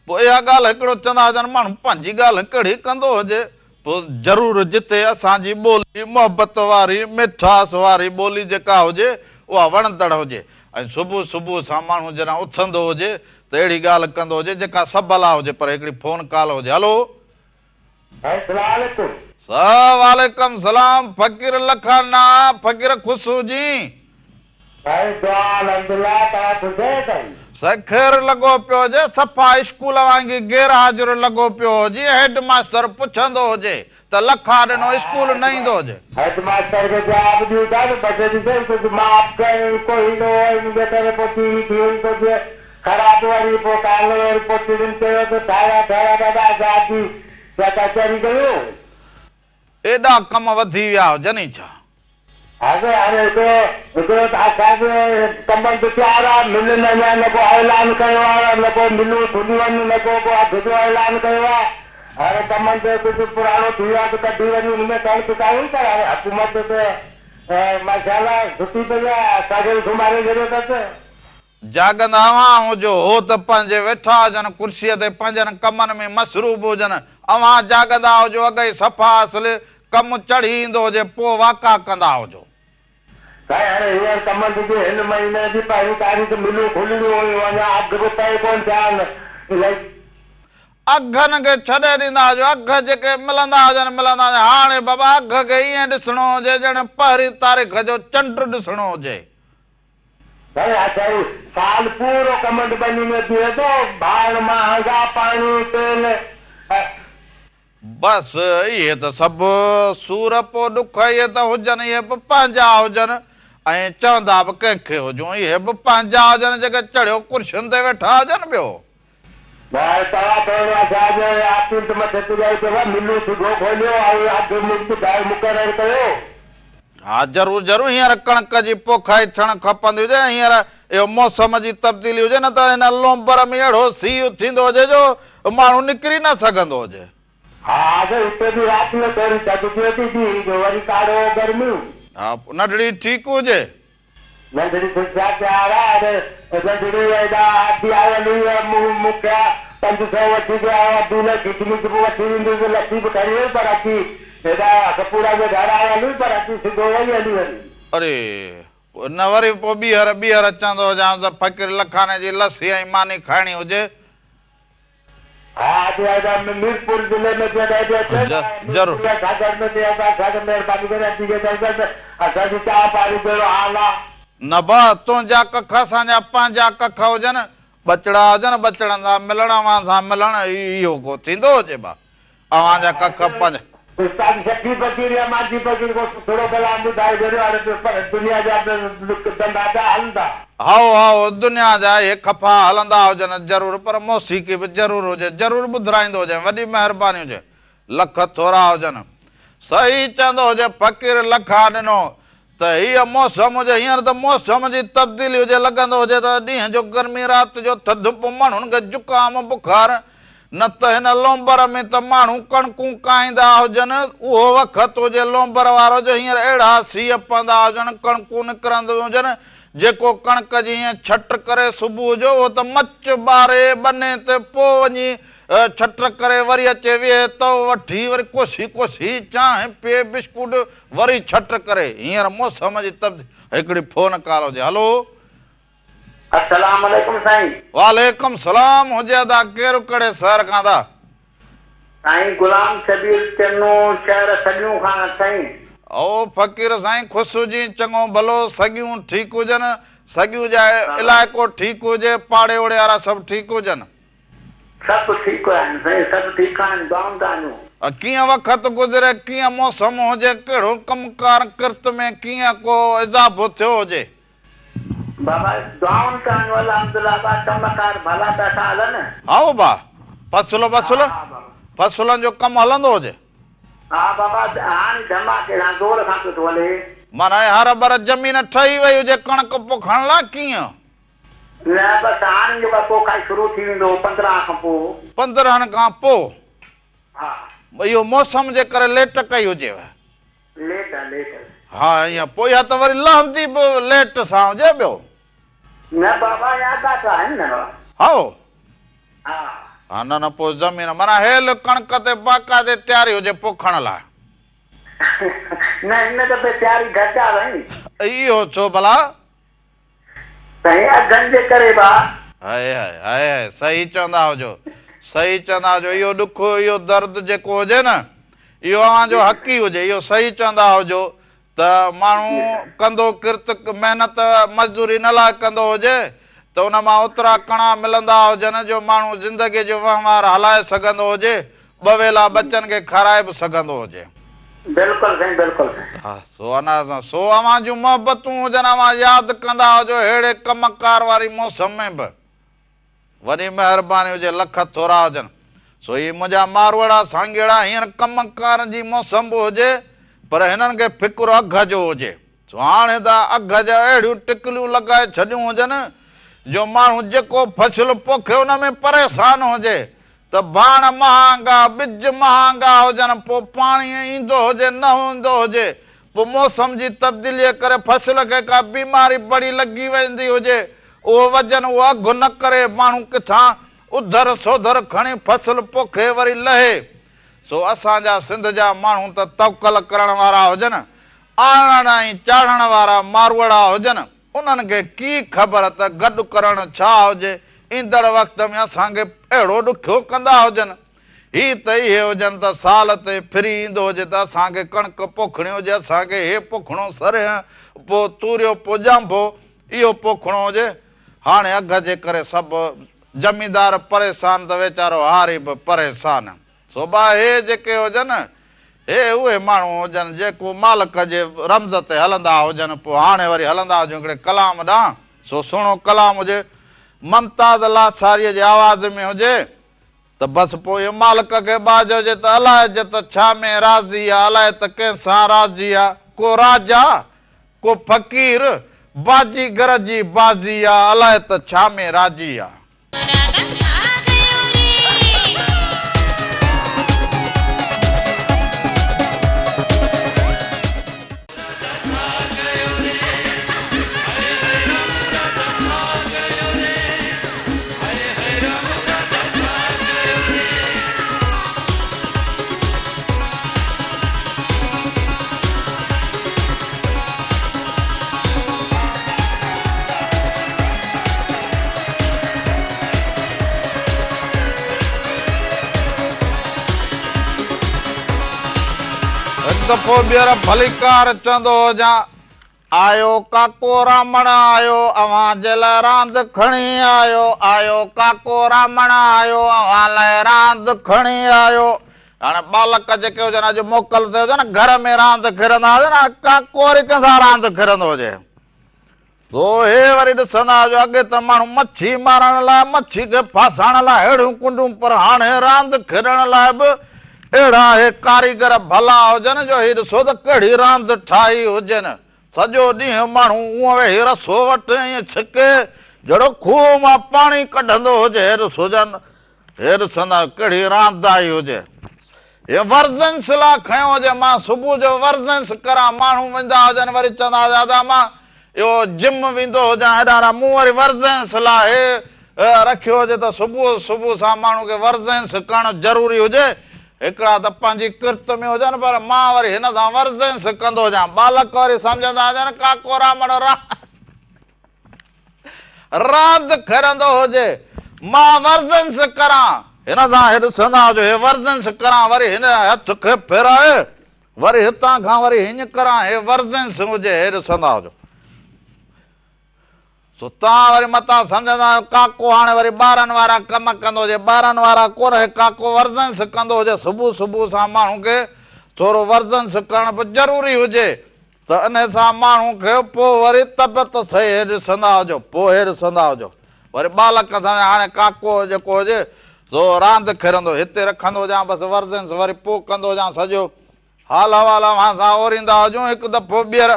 पोइ इहा ॻाल्हि हिकिड़ो चवंदा हुजनि माण्हू पंहिंजी ॻाल्हि हिकिड़ी कंदो हुजे। पोइ ज़रूरु जिते असांजी ॿोली मोहबत वारी मिठास वारी ॿोली जेका हुजे उहा वणंदड़ हुजे। ऐं सुबुह सुबुह सां माण्हू जॾहिं उथंदो हुजे त अहिड़ी ॻाल्हि कंदो हुजे जेका सभला हुजे। पर हिकिड़ी फोन कॉल हुजे। हलो, वालेकुम सलाम। फ़कीर लखाना, फ़कीर ख़ुशि हुजी? ख़ैर लॻो पियो हुजे। सफ़ा स्कूल वांगुरु गैर हाज़िर लॻो पियो हुजे। हेड मास्टर पुछंदो हुजे त लखा ॾिनो स्कूल न ईंदो हुजे। हेड मास्टर खे जवाब ॾियूं था त माफ़ कयो, कोई न हुनजे करे पोइ टीवी थी वई कुझु ख़राब। वरी पोइ काल वरी पोइ टीवी चयो त ठाहिया दादा आज़ादी कचहरी कयूं। एॾा कम वधी विया हुजनि छा? हाणे हिकिड़ो असांखे कमनि ते तयारु आहे। मिल न को ऐलान कयो आहे, न को मिलूं खुली वञनि, न को अघ जो ऐलान कयो आहे। हाणे कमनि ते कुझु पुराणो थी वियो आहे त कढी वञी हुनमें कणिक कयूं था। हाणे हुकूमत ते माशाल्लाह सुठी पई आहे। असांखे बि सुम्हारे ज़रूरत। जागंदा हुजो हो त पंहिंजे वेठा हुजनि कुर्सीअ ते पंहिंजनि कमनि में मसरूफ़ हुजनि, अवां जागंदा हुजो अॻई सफ़ा असुल कमु चढ़ी ईंदो हुजे पोइ वाका कंदा हुजो। साईं हाणे हींअर कमनि जी हिन महीने जी पहिरीं तारीख़ मिलियूं खुलणियूं हुयूं, अञा अघु बि तय कोन थिया आहिनि। अघनि खे छॾे ॾींदा हुजो, अघ जेके मिलंदा हुजनि मिलंदा हुजनि। हाणे बाबा अघ खे ईअं ॾिसणो हुजे ॼण पहिरीं तारीख़ जो चंड ॾिसणो हुजे। साईं साल पूरो कमंड बनी में थिए थो, भाड़ महांगा, पाणी तेल। बसि इहे त सभु सूर पोइ ॾुख इहे त हुजनि, इहे बि पंहिंजा हुजनि ऐं चवंदा बि कंहिंखे हुजूं, इहे बि पंहिंजा हुजनि जेके चढ़ियो कुर्सियुनि ते वेठा हुजनि। ॿियो हा ज़रूर ज़रूर, हींअर कणक जी पोखाई थियणु खपंदी हुजे, हींअर इहो मौसम जी तब्दीली हुजे, न त हिन लोंबर में अहिड़ो सीउ थींदो हुजे जो माण्हू निकिरी न सघंदो हुजे। हा हिते बि राति में थोरी थधि थिए थी, वरी काढ़ो गर्मी। हा नंढड़ी ठीकु हुजे, नंढड़ी नंढड़ी मूंखे 500 वठी गया, खिचड़ी बि वठी ईंदी, लस्सी बि खणी वई, पर अची हेॾा कपूरा जे घर आयल हुई, पर अची सिधो वई हली वरी। अरे न वरी पोइ ॿीहर अचंदो हुजां फ़कीर लखाने जी लस्सी ऐं मानी खाइणी हुजे। हाँ मीरपुर जिले में जरूर न बा तुंहिंजा कख असांजा पंहिंजा कख हुजनि, बचड़ा हुजनि बचड़नि सां मिलण, अवां सां मिलण, इहो को थींदो हुजे बा। अवांजा कख पंहिंजा हाओ हाओ दुनिया जा इहे खफ़ा हलंदा हुजनि ज़रूर, पर मौसीक़ी बि ज़रूर हुजे, ज़रूर ॿुधाईंदो हुजे, वॾी महिरबानी हुजे, लख थोरा हुजनि। सही चवंदो हुजे फ़कीर लखा ॾिनो त हीअ मौसम हुजे, हींअर त मौसम जी तब्दीली हुजे, लॻंदो हुजे त ॾींहं जो गर्मी राति जो थधि, पोइ माण्हुनि खे जुकाम बुखार, न त हिन लोंबर में त माण्हू कणकूं काईंदा हुजनि, उहो वक़्तु हुजे लोंबर वारो जो हींअर अहिड़ा सीउ पवंदा हुजनि, कणकूं निकिरंदियूं हुजनि, जेको कणक जी हीअं छट करे सुबुह जो उहो त मच ॿारे बने ते पोइ वञी छट करे वरी अचे विहे तो वठी वरी कोसी चांहि पीए बिस्कुट वरी छट करे, हींअर मौसम जी तब्दीली। हिकिड़ी फोन कॉल हुजे। हलो अस्सलाम वालेकुम साईं। वालेकुम सलाम हुजे अदा, केरु कहिड़े शहर खां था? साईं गुलाम शबीर चन्नू शहर सॼियूं खां साईं। ओ फ़कीर साईं ख़ुशि हुजी, चङो भलो, सॻियूं ठीकु हुजनि, सॻियूं जा इलाइक़ो ठीकु हुजे, पाड़े ओड़े वारा सभु ठीकु हुजनि? सभु ठीकु आहिनि साईं, सभु ठीकु आहिनि, दुआऊं तव्हांजूं। कीअं वक़्तु गुज़रे, कीअं मौसम हुजे, कहिड़ो कमकार किर्त में कीअं को इज़ाफ़ो थियो हुजे? बाबा दुआऊं तव्हांजूं, अल्हम्दुलिल्लाह, कमकार भला था हलनि। हाओ बा फसलनि जो कमु हलंदो हुजे? हा बाबा हाणे धमाके सां ज़ोर सां थो हले। माना हर भर ज़मीन ठही वई हुजे कणक पोखण लाइ, कीअं? न बसि हाणे जेका पोखाई शुरू थी वेंदो 15 खां पोइ। 15 खां पोइ? हा इहो मौसम जे करे लेट कई हुजेव? लेट हा ईअं पोइ या त वरी लहंदी बि लेट सां हुजे। ॿियो न बाबा यादि आहिनि न। हाओ हा हा न पोइ ज़मीन माना हेल कणक ते बाक़ाइदे तयारी हुजे पोखण लाइ। न हिन दफ़े तयारी घटि आहे। इहो छो भला? हाय सही चवंदा हुजो, सही चवंदा हुजो। इहो ॾुख इहो दर्द जेको हुजे न, इहो अव्हांजो हक़ी हुजे, इहो सही चवंदा हुजो त माण्हू कंदो किर्त महिनत मज़दूरी न लाइ कंदो हुजे त उन मां ओतिरा कणा मिलंदा हुजनि जो माण्हू ज़िंदगीअ जो वहिंवार हलाए सघंदो हुजे, ॿ वेला बचनि खे खाराए बि सघंदो हुजे। बिल्कुलु साईं, बिल्कुलु। हा सो अव्हां जूं मोहबतूं हुजनि, अव्हां यादि कंदा हुजो अहिड़े कमकार वारी मौसम में बि। वॾी महिरबानी हुजे, लख थोरा हुजनि। सो ही मुंहिंजा मारवाड़ा सांगेड़ा हींअर कमकार जी मौसम बि हुजे, पर हिननि खे फिक्र अघ जो हुजे। सो हाणे त अघ जा अहिड़ियूं टिकलियूं लॻाए छॾियूं हुजनि जो माण्हू जेको फसल पोखे हुन में परेशान हुजे त बाण महांगा, ॿिज महांगा हुजनि, पोइ पाणी ईंदो हुजे न हूंदो हुजे, पोइ मौसम जी तब्दीलीअ करे फसल खे का बीमारी बड़ी लॻी वेंदी हुजे, उहो वजन उहो अघु न करे माण्हू किथां उधर सोधर खणी फसल पोखे वरी लहे। सो असांजा सिंध जा माण्हू त तवकल करण वारा हुजनि, आणण ऐं चाढ़ण वारा मारवड़ा हुजनि, उन्हनि खे की ख़बर त गॾु करणु छा हुजे, ईंदड़ वक़्त में असांखे अहिड़ो ॾुखियो कंदा हुजनि। ही त इहे हुजनि त साल ते फिरी ईंदो हुजे त असांखे कणिक पोखणी हुजे, असांखे हे पोखणो सरिह, पोइ तूरियो, पोइ ॼांबो, इहो पोखणो हुजे। हाणे अघ जे करे सभु ज़मींदार परेशान त वीचारो हारी बि परेशान। सो बा हे जेके हुजनि, हे उहे माण्हू हुजनि जेको मालिक जे रमज़ ते हलंदा हुजनि। पोइ हाणे वरी हलंदा हुजूं हिकिड़े कलाम ॾांहुं। सो सुहिणो कलाम हुजे, ममताज़ लासारीअ जे आवाज़ में हुजे त बसि पोइ इहो मालिक खे बाज हुजे त अलाए जे त छा में राज़ी आहे, अलाए त कंहिंसां राज़ी आहे। को राजा, को फ़क़ीर, बाजीगर जी बाज़ी आहे, अलाए त छा में राज़ी आहे। दफ़ो ॿीहर भलीकार चवंदो हुजां, आयो काको रामण आयो, अवां जे लाइ रांदि खणी आयो, आयो काको रामण आयो, अवां लाइ रांदि खणी आयो। हाणे बालक जेके हुजनि अॼु मोकल ते हुजनि, घर में रांदि खेॾंदा हुजनि, काको वरी कंहिंसां रांदि खेॾंदो हुजे। तो हे वरी ॾिसंदा हुजो अॻे त माण्हू मच्छी मारण लाइ, मच्छी खे फासाइण लाइ अहिड़ियूं कुंडियूं, पर हाणे रांदि खेॾण लाइ बि अहिड़ा हे कारीगर भला हुजनि जो ही ॾिसो त कहिड़ी रांदि ठाही हुजनि। सॼो ॾींहुं माण्हू उहो वेही रसो वटि ईअं छिके जहिड़ो खूह मां पाणी कढंदो हुजे। हे ॾिसोजनि, हे ॾिसंदा कहिड़ी रांदि आई हुजे। हे वर्ज़न्स लाइ खयो हुजे, मां सुबुह जो वर्ज़न्स करां, माण्हू वेंदा हुजनि वरी चवंदा दादा मां इहो जिम वेंदो हुजां हेॾां, मूं वरी वर्ज़न्स लाइ हे रखियो हुजे त सुबुह सुबुह सां माण्हू खे वर्ज़न्स करणु ज़रूरी हुजे। हिकिड़ा त पंहिंजी किर्त में हुजनि, पर मां वरी हिन सां वर्ज़न्स कंदो हुजां। बालक वरी सम्झंदा हुजनि काको रामण रांदि खेॾंदो हुजे, मां वर्ज़न्स करां, हिन सां हे ॾिसंदा हुजो हे वर्ज़न्स करां, वरी हिन हथ खे फेराए, वरी हितां खां वरी हीअं करां, हे वर्ज़न्स हुजे, हे ॾिसंदा हुजो। सो तव्हां वरी मथां सम्झंदा आहियो काको हाणे वरी ॿारनि वारा कम कंदो हुजे, ॿारनि वारा कोन, हे काको वर्ज़न्स कंदो हुजे। सुबुह सुबुह सां माण्हू खे थोरो वर्ज़न्स करणु बि ज़रूरी हुजे, त इन सां माण्हू खे पोइ वरी तबियत सही, हे ॾिसंदा हुजो। पोइ हे ॾिसंदा हुजो वरी बालक सां हाणे काको जेको हुजे सो रांदि खेॾंदो, हिते रखंदो हुजां बसि वर्ज़न्स, वरी पोइ कंदो हुजां सॼो हाल हवाल सां ओरींदा हुजूं। हिकु दफ़ो ॿीहर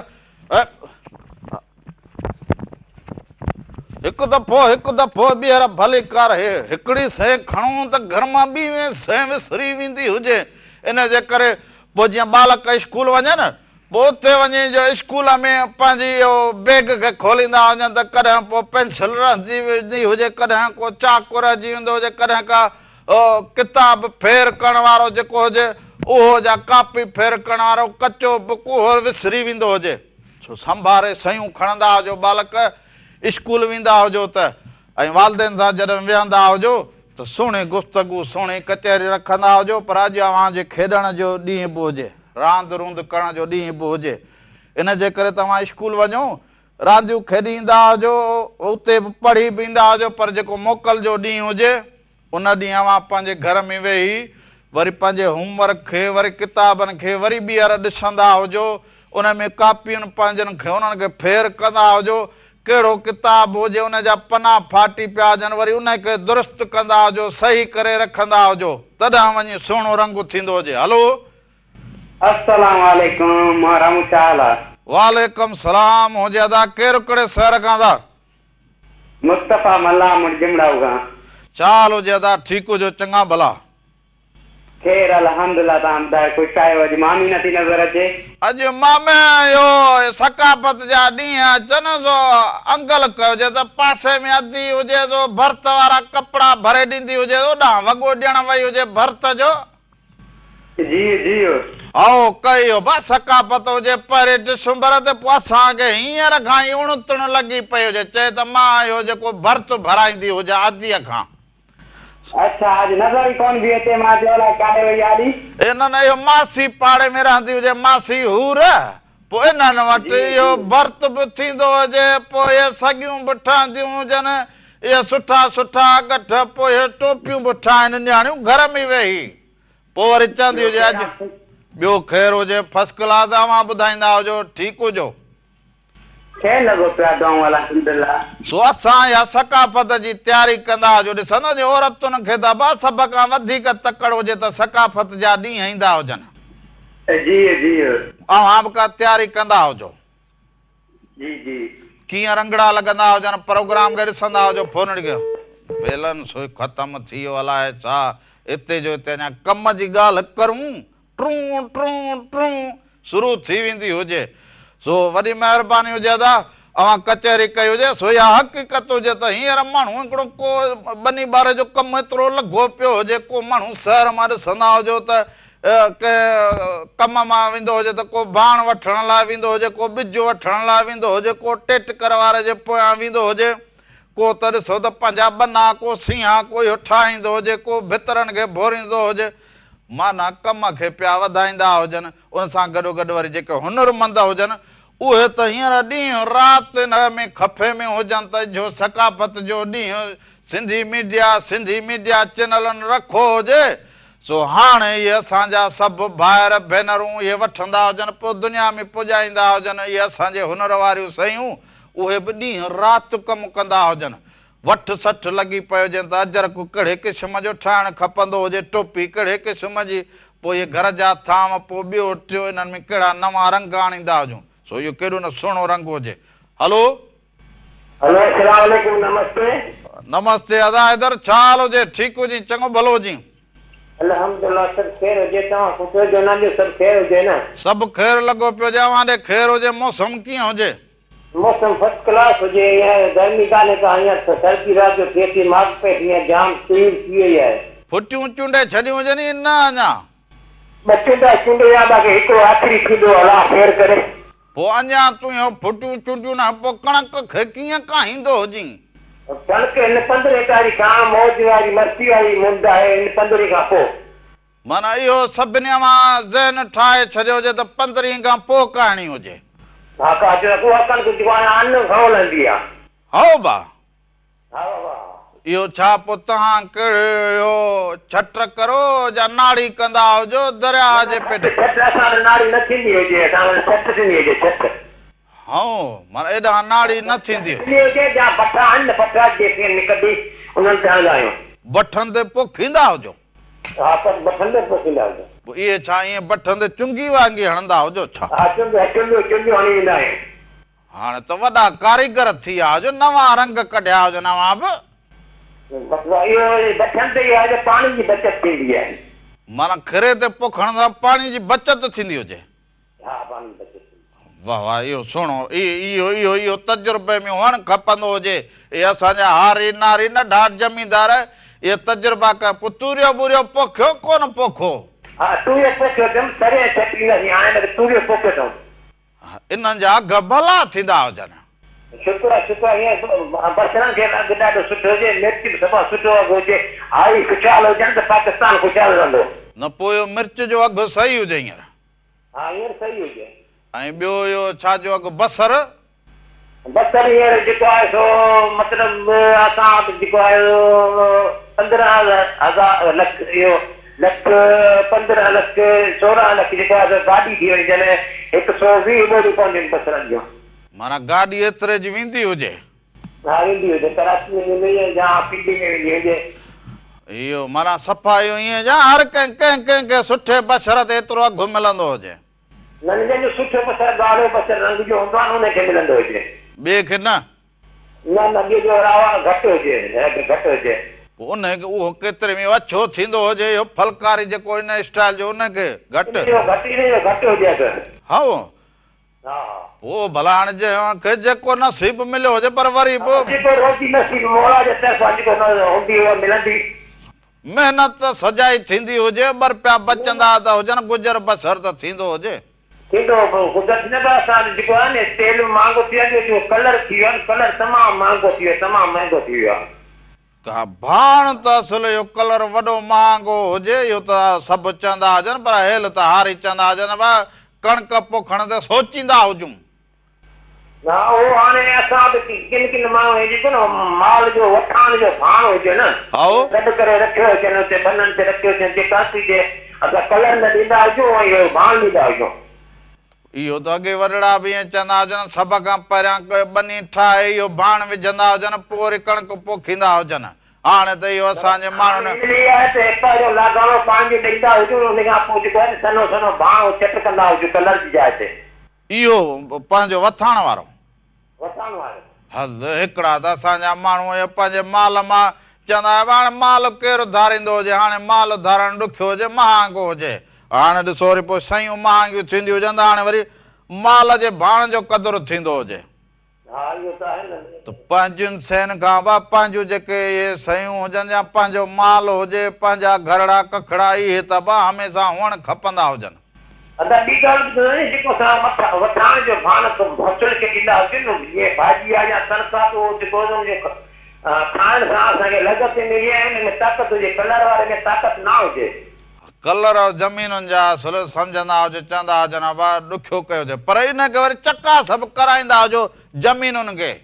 हिकु दफ़ो ॿीहर भली कर, हे हिकिड़ी शइ खणूं त घर मां ॿी शइ विसरी वेंदी हुजे। इन जे करे पोइ जीअं बालक स्कूल वञे न, पोइ उते वञी जो स्कूल में पंहिंजी इहो बैग खे खोलींदा वञनि त कॾहिं पोइ पेंसिल रहंदी वेंदी हुजे, कॾहिं को चाकू रहिजी वेंदो हुजे, कॾहिं का किताब फेर करण वारो जेको हुजे उहो जा कापी फेर करण वारो कचो बुक उहो विसरी वेंदो हुजे। छो संभारे शयूं खणंदा हुजो, बालक स्कूल वेंदा हुजो त, ऐं वालदेन सां जॾहिं विहंदा हुजो त सुहिणी गुफ़्तगू सुहिणी कचहरी रखंदा हुजो। पर अॼु अव्हांजे खेॾण जो ॾींहुं बि हुजे, रांदि रूंद करण जो ॾींहुं बि हुजे। इन जे करे तव्हां स्कूल वञो, रांदियूं खेॾी ईंदा हुजो, उते बि पढ़ी बि ईंदा हुजो, पर जेको मोकल जो ॾींहुं हुजे उन ॾींहुं अव्हां पंहिंजे घर में वेही वरी पंहिंजे होमवर्क खे, वरी किताबनि खे वरी ॿीहर ॾिसंदा हुजो, उन में कापियुनि पंहिंजनि खे उन्हनि खे फेर कंदा हुजो। कहिड़ो किताब हुजे उन जा पना फाटी पिया हुजनि, वरी उनखे दुरुस्त कंदा हुजो, सही करे रखंदा हुजो, तॾहिं वञी सुहिणो रंग थींदो हुजे। हलो, अस्सलाम वालेकुम, मारामू चाल आहे? वालेकुम सलाम हुजे अदा। केरु कहिड़े शहर खां था? मुस्तफ़ा मल्ला मुंहिंजमड़ा खां। चाल हुजे अदा, ठीकु हुजो, चङा भला। खैर अल्हम्दुलिल्लाह तव्हां ॿुधायो कुझु आयो अॼु मामी नथी नज़र अचे। अॼु मामे यो सकाफ़त जा ॾींहं अचनि सो अंगल कयोजे त पासे में अधी हुजे सो भर्त वारा कपिड़ा भरे ॾींदी हुजे ओॾां वॻो ॾियण वई हुजे भर्त जो जी जी आओ कयो बा सकाफ़त हुजे पहिरें डिसंबर ते पोइ असांखे हींअर खां ई उणतण लॻी पई हुजे चए त मां इहो जेको भर्त भराईंदी हुजे आदीअ खां। अच्छा अॼु नज़र ई कोन बि अचे मां चयो अलाए काॾे वई आॾी। इन्हनि इहो मासी पाड़े में रहंदी हुजे मासी हूर पोइ इन्हनि वटि इहो भर्त बि थींदो हुजे पोइ इहे सॻियूं बि ठहंदियूं हुजनि इहे सुठा सुठा ॻठ पोइ इहे टोपियूं बि ठाहिनि न्याणियूं घर में वेही पोइ वरी चवंदी हुजे अॼु ॿियो ख़ैरु हुजे फर्स्ट क्लास तव्हां ॿुधाईंदा हुजो ठीकु हुजो खे लॻो पिया दऊं अल्हम्दुलिल्लाह। सो असां इहा सकाफ़त जी तयारी कंदा हुजो ॾिसंदो जे औरतुनि खे त बा सभ खां वधीक तकड़ हुजे त सकाफ़त जा ॾींहं ईंदा हुजनि जी जी ऐं बि का तयारी कंदा हुजो जी जी कीअं रंगड़ा लॻंदा हुजनि प्रोग्राम खे ॾिसंदा हुजो फोन खे वेलनि सो ख़तमु थी वियो अलाए छा हिते जो हिते अञा कम जी ॻाल्हि करूं ट्रूं ट्रूं ट्रूं शुरू थी वेंदी हुजे सो वॾी महिरबानी हुजे अदा अवां कचहरी कई हुजे सो इहा हक़ीक़त हुजे त हींअर माण्हू हिकिड़ो को ॿनी ॿार जो कमु एतिरो लॻो पियो हुजे को माण्हू शहर मां ॾिसंदा हुजो त के कम मां वेंदो हुजे त को भाण वठण लाइ वेंदो हुजे को ॿिज वठण लाइ वेंदो हुजे को टेटकर वारे जे पोयां वेंदो हुजे को त ॾिसो त पंहिंजा बना को सीहा को इहो ठाहींदो हुजे को भितरनि खे भोरींदो हुजे माना कम खे पिया वधाईंदा हुजनि उन सां गॾोगॾु वरी जेके हुनरमंद हुजनि उहे त हींअर ॾींहुं राति हिन में खफ़े में हुजनि त जो सकाफ़त जो ॾींहुं सिंधी मीडिया चैनलनि रखो हुजे सो हाणे इहे असांजा सभु भाइर भेनरूं इहे वठंदा हुजनि पोइ दुनिया में पुॼाईंदा हुजनि इहे असांजे हुनर वारियूं शयूं उहे बि ॾींहुं राति कमु कंदा हुजनि वठ सठ लॻी पई हुजनि त अजरक कहिड़े क़िस्म जो ठाहिणु खपंदो हुजे टोपी कहिड़े क़िस्म जी पोइ इहे घर जा थाम पोइ ॿियो टियों इन्हनि में कहिड़ा नवां रंग आणींदा हुजूं सो इहो केॾो न सुहिणो रंग हुजे। हलो हेलो अस्सलाम वालेकुम नमस्ते नमस्ते अदा हैदर छा हाल हुजे ठीकु हुजे चङो भलो हुजे अल्हम्दुलिल्लाह सब खैर हुजे तव्हां पुछो जो न जो सब खैर हुजे न सभु ख़ैरु लॻो पियो हुजे अव्हां ॾे ख़ैरु हुजे मौसम कीअं हुजे मौसम फर्स्ट क्लास हुजे हींअर गर्मी कान्हे का हींअर सर्दी रात जो थिए थी माग पे हींअर जाम सीर थी वई आहे फुटियूं चूंडे छॾियूं हुजनि न अञा बच्चे त चूंडे या बाक़ी हिकिड़ो आख़िरी थींदो अलाह ख़ैर करे पोइ अञा तूं इहो फुटियूं चूंडियूं न पोइ कणक खे कीअं काहींदो हुजी कणिक हिन 15 तारीख़ खां मौज वारी मस्ती वारी मुंद आहे हिन 15 खां पोइ माना इहो सभिनी मां ज़हन ठाहे छॾियो हुजे त 15 खां पोइ कहाणी हुजे हा का जो उहा कणिक जेको आहे अन्न खवलंदी आहे हो बा हा हा इहो छा पोइ तव्हां कहिड़ो छट करो या नाड़ी कंदा हुजो दरिया जे पेट छट असां नाड़ी न थींदी हुजे असां छट थींदी हुजे छट हा माना एॾा नाड़ी न थींदी हुजे जा बठा आहिनि बठा जेके निकरंदी उन्हनि ते हलंदा आहियूं बठनि ते पोखींदा हुजो हा पर बठनि ते पोखींदा हुजो पोइ इहे छा ईअं बठनि ते चुंगी वांगी हणंदा हुजो छा हा चुंगियूं हणी वेंदा आहियूं हाणे त वॾा कारीगर थी विया हुजो नवां रंग कढिया हुजो नवां बि इहो बठनि ते आहे पाणी जी बचत थींदी आहे माना खिरे ते पोखण सां पाणी जी बचत थींदी हुजे हा पाणी बचत वाह वाह इहो सुहिणो इहो तजुर्बे में हुअणु खपंदो हुजे इहे असांजा हारी नारी नंढा ज़मीनदार इहे तजुर्बा कयो पोइ तूरियो ॿूरियो पोखियो कोन पोखो हा तूरियो पोखियो अथमि तरे छटींदासीं हाणे तूरियो पोखियो अथमि इन्हनि जा अघ भला थींदा हुजनि शुक्र हीअं बसरनि खे अघु ॾाढो सुठो हुजे मिर्च बि सफ़ा सुठो अघु हुजे आई ख़ुशहाल हुजनि त पाकिस्तान ख़ुशहाल रहंदो न पोइ इहो मिर्च जो अघु सही हुजे हींअर हा हींअर सही हुजे ऐं ॿियो इहो छा जो अघु बसर हींअर जेको आहे सो मतिलबु असां वटि जेको आहे 15,000 लख इहो लख 15 लख 16 लख जेको आहे गाॾी थी वई जॾहिं 120 ॿोलियूं पवंदियूं बसरनि जूं माना गाॾी एतिरे जी वेंदी हुजे हा वेंदी हुजे कराची में वेंदी या पिंडी में वेंदी हुजे इहो माना सफ़ा इहो ईअं जा हर कंहिंखे सुठे बसर ते एतिरो अघु मिलंदो हुजे न जंहिंजो सुठो बसर ॻाढ़ो बसर रंग जो हूंदो आहे उनखे मिलंदो हुजे ॿिए खे न न ॿिए जो रावा घटि हुजे घटि हुजे उनखे उहो केतिरे में अछो थींदो हुजे इहो फलकारी जेको इन स्टाइल जो उनखे घटि घटि हुजे हा हा पोइ भला हाणे जंहिंखे जेको नसीब मिलियो हुजे पर वरी पोइ रोटी नसीब मोला जे तरफ़ां जेको हूंदी उहा मिलंदी महिनत सजाई थींदी हुजे ॿ रुपया बचंदा त हुजनि गुज़र बसर त थींदो हुजे थींदो गुज़र न त असां जेको आहे न तेल महांगो थी वियो जो कलर थी वियो कलर तमामु महांगो थी वियो तमामु महांगो थी वियो आहे का भाण त असुल इहो कलर वॾो महांगो हुजे इहो त सभु चवंदा हुजनि पर हेल त हारी चवंदा हुजनि भाउ कणिक पोखण त सोचींदा हुजूं हा उहो हाणे असां बि किन माण्हू जेको न माल जो वठाण जो भाण हुजे न गॾु करे रखियो हुजनि हुते बननि ते रखियो हुजनि जेका जे असां कलर न ॾींदा हुजूं ऐं इहो भाण ॾींदा हुजूं इहो त अॻे वॾड़ा बि ईअं चवंदा हुजनि सभ खां पहिरियां बनी ठाहे इहो भाण विझंदा हुजनि पोइ वरी कणिक पोखींदा हुजनि हाणे त इहो असांजे माण्हुनि लागाणो पाणी ॾींदा हुजूं उन खां पोइ जेको आहे सनो सनो भाण चट कंदा हुजूं कलर जी जाइ ते इहो पंहिंजो वथाण वारो वथाण वारो हल हिकिड़ा त असांजा माण्हू पंहिंजे माल मां चवंदा हाणे माल केरु धारींदो हुजे हाणे माल धारणु ॾुखियो हुजे महांगो हुजे हाणे ॾिसो वरी पोइ शयूं महांगियूं थींदियूं हुजनि त हाणे वरी माल जे भाण जो क़दुरु थींदो हुजे त पंहिंजियुनि शयुनि खां पंहिंजूं जेके इहे शयूं हुजनि या पंहिंजो माल हुजे पंहिंजा घरड़ा कखड़ा इहे त हमेशह हुअणु खपंदा हुजनि अदा ॿी ॻाल्हि जेको असां वठाण जो भाण होटल खे ॾींदा हुजनि जीअं भाॼी आहे या तड़का जेको खाइण सां असांखे लॻत मिली आहे हिन में ताक़त हुजे कलर वारे में ताक़त न हुजे कलर ज़मीनुनि जा सम्झंदा हुजो चवंदा हुजनि भाउ ॾुखियो कयो हुजे पर इनखे वरी चका सभु कराईंदा हुजो ज़मीनुनि खे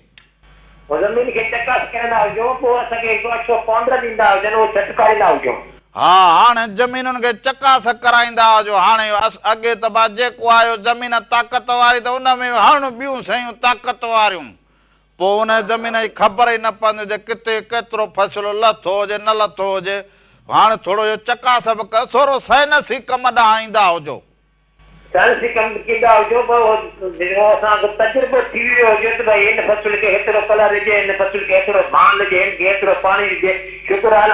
ज़मीन खे चका कराईंदा हुजो पोइ असांखे हिकु अछो पाउंडर ॾींदा हुजनि उहो चटकाईंदा हुजो हा हाणे ज़मीनुनि खे चकास कराईंदा हुजो हाणे अॻे त भाउ जेको आयो ज़मीन ताक़त वारी त उन में हण ॿियूं शयूं ताक़त वारियूं पोइ उन ज़मीन जी ख़बर ई न पवंदी हुजे किथे केतिरो फ़सुलु लथो हुजे न लथो हुजे हाणे थोरो इहो चकास बि कर थोरो साइनसी कम ॾांहुं ईंदा हुजो साइनसी कम कंदा हुजो असांजो तजुर्बो थी वियो हुजे त भई हिन फसल खे हेतिरो कलर ॾिजे हिन फसल खे हेतिरो भाण ॾिजे हिन खे हेतिरो पाणी ॾिजे शुक्र आहे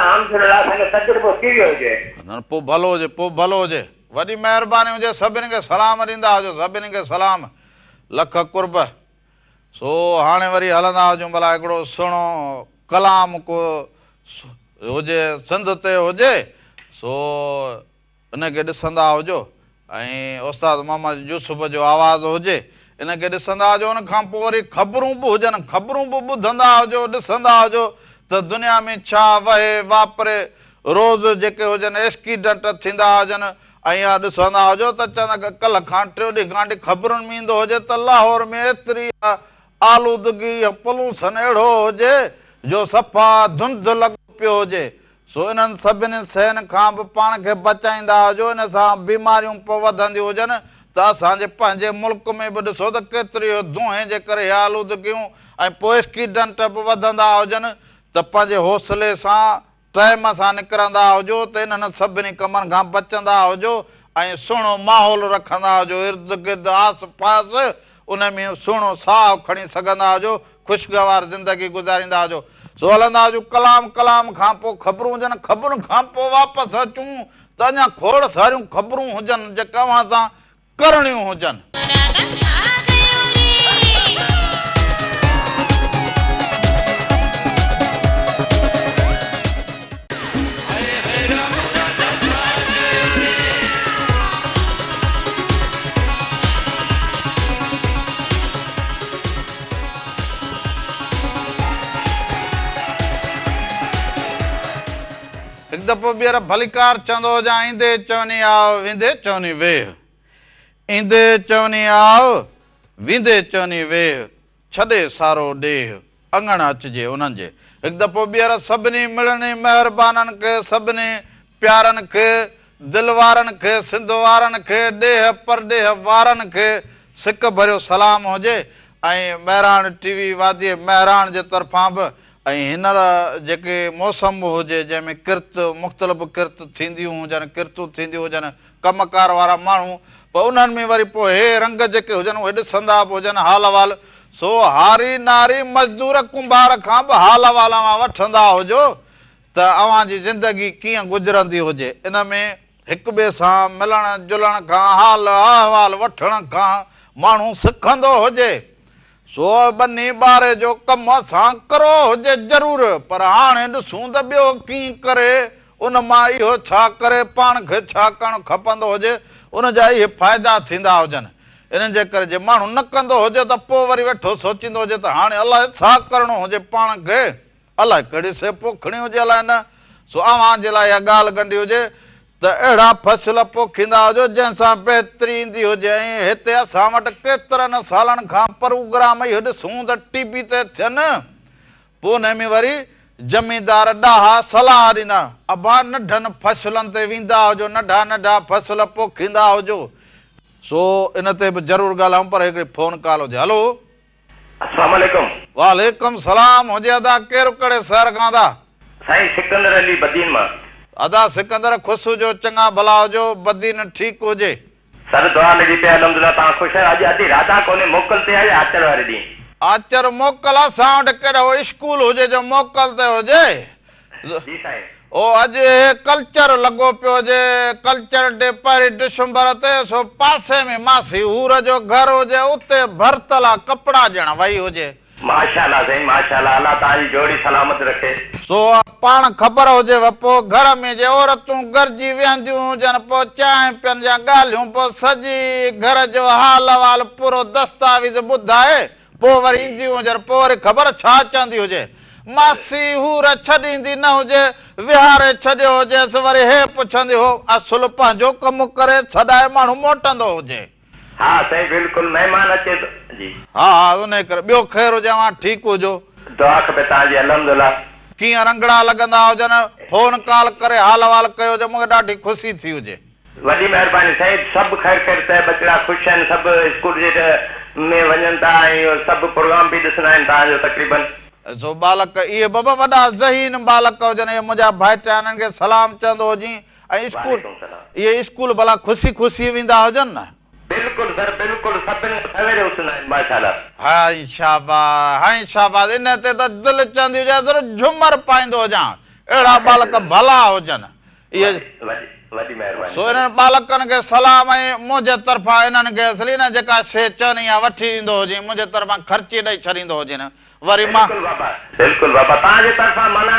असांखे तजुर्बो थी वियो हुजे पोइ भलो हुजे वॾी महिरबानी हुजे सभिनी खे सलाम ॾींदा हुजो सभिनी खे सलाम लख कुर्ब सो हाणे वरी हलंदा हुजूं भला हिकिड़ो सुहिणो कलाम को हुजे सिंध ते हुजे सो उनखे ॾिसंदा हुजो ऐं उस्ताद मोहम्मद यूसुफ जो आवाज़ हुजे इनखे ॾिसंदा हुजो उन खां पोइ वरी ख़बरूं बि हुजनि ख़बरूं बि ॿुधंदा हुजो ॾिसंदा हुजो त दुनिया में छा वहे वापरे रोज़ जेके हुजनि एक्सीडेंट थींदा हुजनि ऐं इहा ॾिसंदा हुजो त चवंदा कल्ह खां टियों ॾींहं खां ख़बरुनि में ईंदो हुजे त लाहौर में एतिरी आलूदगी पॉल्यूशन अहिड़ो हुजे जो सफ़ा धुंध लॻो पियो हुजे सो इन्हनि सभिनी शयुनि खां बि पाण खे बचाईंदा हुजो इन सां बीमारियूं पोइ वधंदियूं हुजनि त असांजे पंहिंजे मुल्क में बि ॾिसो त केतिरी धुएं जे करे आलूदगियूं ऐं पोइ एक्सीडेंट बि वधंदा हुजनि त पंहिंजे हौसले सां टाइम सां निकिरंदा हुजो त इन्हनि सभिनी कमनि खां बचंदा हुजो ऐं सुहिणो माहौल रखंदा हुजो इर्द गिर्द आस पास उन में सुहिणो साहु खणी सघंदा हुजो ख़ुशगवार ज़िंदगी गुज़ारींदा हुजो सो हलंदा हुजो कलाम खां पोइ ख़बरूं हुजनि ख़बरुनि खां पोइ वापसि अचूं त अञा खोड़ सारियूं ख़बरूं हुजनि जेके अव्हां सां करणियूं हुजनि हिकु दफ़ो ॿीहर भलीकार चवंदो हुजां ईंदे चवनी आओ वेंदे चवनी वेह ईंदे चवनी आओ वेंदे चवनी वेह छॾे सारो ॾेह अङण अचिजे उन्हनि जे हिकु दफ़ो ॿीहर सभिनी मिलणी महिरबाननि खे सभिनी प्यारनि खे दिलि वारनि खे सिंध वारनि खे ॾेह परॾेह वारनि खे सिक भरियो सलाम हुजे ऐं महिराण टीवी वादीअ महिराण जे तरफ़ां बि ऐं हींअर जेके मौसम हुजे जंहिंमें किर्त मुख़्तलिफ़ किर्त थींदियूं हुजनि किर्तूं थींदियूं हुजनि कमकार वारा माण्हू पोइ उन्हनि में वरी पोइ हे रंग जेके हुजनि उहे ॾिसंदा बि हुजनि हाल वाल सो हारी नारी मज़दूर कुंभार खां बि हाल वाल मां वठंदा हुजो त अव्हां जी ज़िंदगी कीअं गुज़रंदी हुजे। इन में हिक ॿिए सां मिलण जुलण खां हाल अहवाल वठण खां माण्हू सिखंदो हुजे। सो बनी ॿारे जो कमु असां करो हुजे ज़रूर, पर हाणे ॾिसूं त ॿियो कीअं करे उन मां इहो छा करे पाण खे छा करणु खपंदो हुजे, उन जा इहे फ़ाइदा थींदा हुजनि। इन जे करे जे माण्हू न कंदो हुजे त पोइ वरी वेठो सोचींदो हुजे त हाणे अलाए छा करिणो हुजे पाण खे, अलाए कहिड़ी शइ पोखणी हुजे अलाए न। सो अव्हां जे लाइ इहा ॻाल्हि कंदी हुजे त अहिड़ा फसल पोखींदा हुजो जंहिंसां बहितरी ईंदी हुजे। ऐं हिते असां वटि केतिरनि सालनि खां प्रोग्राम इहो ॾिसूं त टीवी ते थियनि, पोइ उन में वरी ज़मींदार ॾाहा सलाह ॾींदा, अबा नंढनि फसलनि ते वेंदा हुजो, नंढा नंढा फसल पोखींदा हुजो। सो इन ते बि ज़रूरु ॻाल्हायूं, पर हिकिड़ी फोन कॉल हुजे। हलो, अस्सलाम वालेकुम। वालेकुम सलाम। हुजे अदा केरु कहिड़े शहर खां अदा? साईं सिकंदर अली बदीन मां। अदा सिकंदर ख़ुशि हुजो, चङा भला हुजो, बदीन ठीकु हुजे। सर दुआ लॻी पिया, अल्हम्दुलिल्लाह तव्हां ख़ुशि आहियो? अॼु अधी राति कोन्हे, मोकल ते आहे आचर वारे ॾींहुं? आचर मोकल असां वटि कहिड़ो स्कूल हुजे जो मोकल ते हुजे। जी साईं। ओ अॼु कल्चर लॻो पियो हुजे, कल्चर डे 1 डिसंबर ते। सो पासे में मासी हूर जो घर हुजे, उते भरतला कपिड़ा ॼण वई हुजे। माशाअल्लाह साईं माशाअल्लाह, अल्लाह तव्हांजी जोड़ी सलामत रखे। सो पाण ख़बर हुजेव, पोइ घर में जे औरतूं गॾिजी वेहंदियूं हुजनि, पोइ चांहि पियनि जा ॻाल्हियूं, पोइ सॼी घर जो हाल अहवाल पूरो दस्तावेज़ ॿुधाए पोइ वरी ईंदियूं हुजनि, पोइ वरी ख़बर छा चवंदी हुजे। मासी हूर छॾींदी न हुजे, विहारे छॾियो हुजेसि, वरी हे पुछंदी हो असुल पंहिंजो कमु करे छॾाए माण्हू मोटंदो हुजे। हा साईं बिल्कुलु, महिमान अचे थो जी। हा उन करे ॿियो ख़ैरु हुजे, तव्हां ठीकु हुजो? दुआ खपे तव्हांजी अल्हम्दुलिल्लाह। कीअं रंगड़ा लॻंदा हुजनि, फोन कॉल करे हाल अहवाल कयो हुजे, मूंखे ॾाढी ख़ुशी थी हुजे। वॾी महिरबानी साईं, सभु ख़ैर ख़ैर त बचिड़ा ख़ुशि आहिनि, सभु स्कूल जे में वञनि था ऐं सभु प्रोग्राम बि ॾिसंदा आहिनि तव्हांजो तक़रीबन। सो बालक इहे बाबा वॾा ज़हीन बालक हुजनि, इहे मुंहिंजा भाइट हिननि खे सलाम चवंदो हुजी। ऐं स्कूल इहे स्कूल भला ख़ुशी ख़ुशी वेंदा हुजनि न? बिल्कुलु सर बिल्कुलु, सभिनी सवेरे उथंदा आहिनि माशाअल्लाह। हाय शाबाश, हाय शाबाश। इन ते त दिलि चवंदी हुजे झुमर पाईंदो हुजां, अहिड़ा बालक भला हुजनि। इहे वॾी महिरबानी। सो इन्हनि बालकनि खे सलाम, ऐं मुंहिंजे तरफ़ां इन्हनि खे असली न जेका शइ चवणी आहे वठी ईंदो हुजे, मुंहिंजे तरफ़ां ख़र्ची ॾेई छॾींदो हुजे न। वरी मां बिल्कुलु बाबा तव्हांजे तरफ़ां माना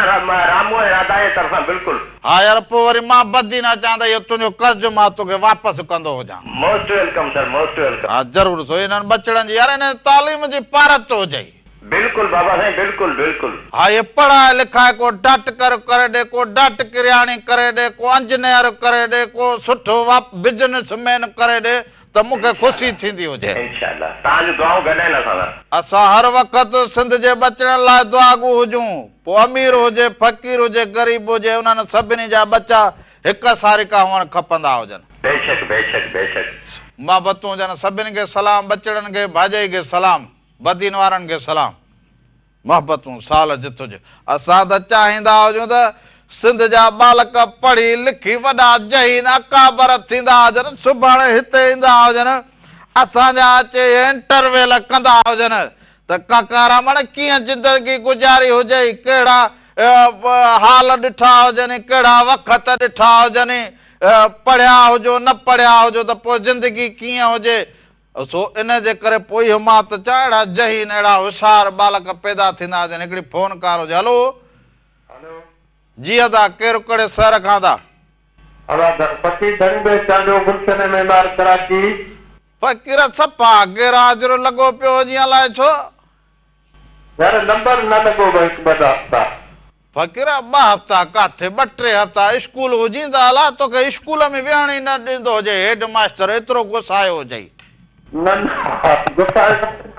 रामू ऐं राधा जे तरफ़ां बिल्कुलु। हा यार, पोइ वरी मां बदी न चवां त इहो तुंहिंजो कर्ज़ु मां तोखे वापसि कंदो हुजां। Most welcome sir, most welcome. हा ज़रूरु। सो इन्हनि बचड़नि जी यार इन तालीम जी पारत हुजे। बिल्कुल बाबा साईं बिल्कुल बिल्कुल। हाँ ये पढ़ाए लिखाए को डॉक्टर करे दे, को डॉक्टर किरयानी करे दे, को इंजीनियर करे दे, को सुठो बिजनेसमैन करे दे, तो मुझे खुशी थींदी हुजे। इंशाअल्लाह ताजो दुआऊं गॾाइन असां हर वक्त सिंध जे बचड़नि लाइ दुआगू हुजूं, पोइ अमीर हुजे फकीर हुजे गरीब हुजे, उन्हनि सभिनी जा बच्चा हिक सारिका हुअण खपंदा हुजनि। बेशक बेशक बेशक। मोहबतूं हुजनि सभिनी खे सलाम, बचड़नि खे भाॼाई खे सलाम, बदीन वारनि खे सलाम, मोहबतूं साल जित हुजे। असां त चाहींदा हुजूं त सिंध जा बालक पढ़ी लिखी वॾा जहीन अकाबर थींदा हुजनि, सुभाणे हिते ईंदा हुजनि, असांजा अचे इंटरवेल कंदा हुजनि त काका रमण कीअं जिंदगी गुज़ारी हुजे, कहिड़ा हाल ॾिठा हुजनि, कहिड़ा वक़्त ॾिठा हुजनि, पढ़िया हुजो न पढ़िया हुजो त पोइ ज़िंदगी कीअं हुजे। सो इन जे करे पोइ इहो मां त चवां अहिड़ा जहीन अहिड़ा होशियार बालक पैदा थींदा हुजनि। हिकिड़ी फोन कॉल हुजे। हलो जी अदा, केरु कहिड़े शहर खां था? फ़कीर सफ़ा गेराजरो लॻो पियो हुजे, अलाए छो नंबर न लॻो फ़कीर? 2 हफ़्ता काथे, 2-3 हफ़्ता स्कूल हुजी त अला तोखे स्कूल में विहण ई न ॾींदो हुजे, हेड मास्टर एतिरो गुस्सायो हुजे।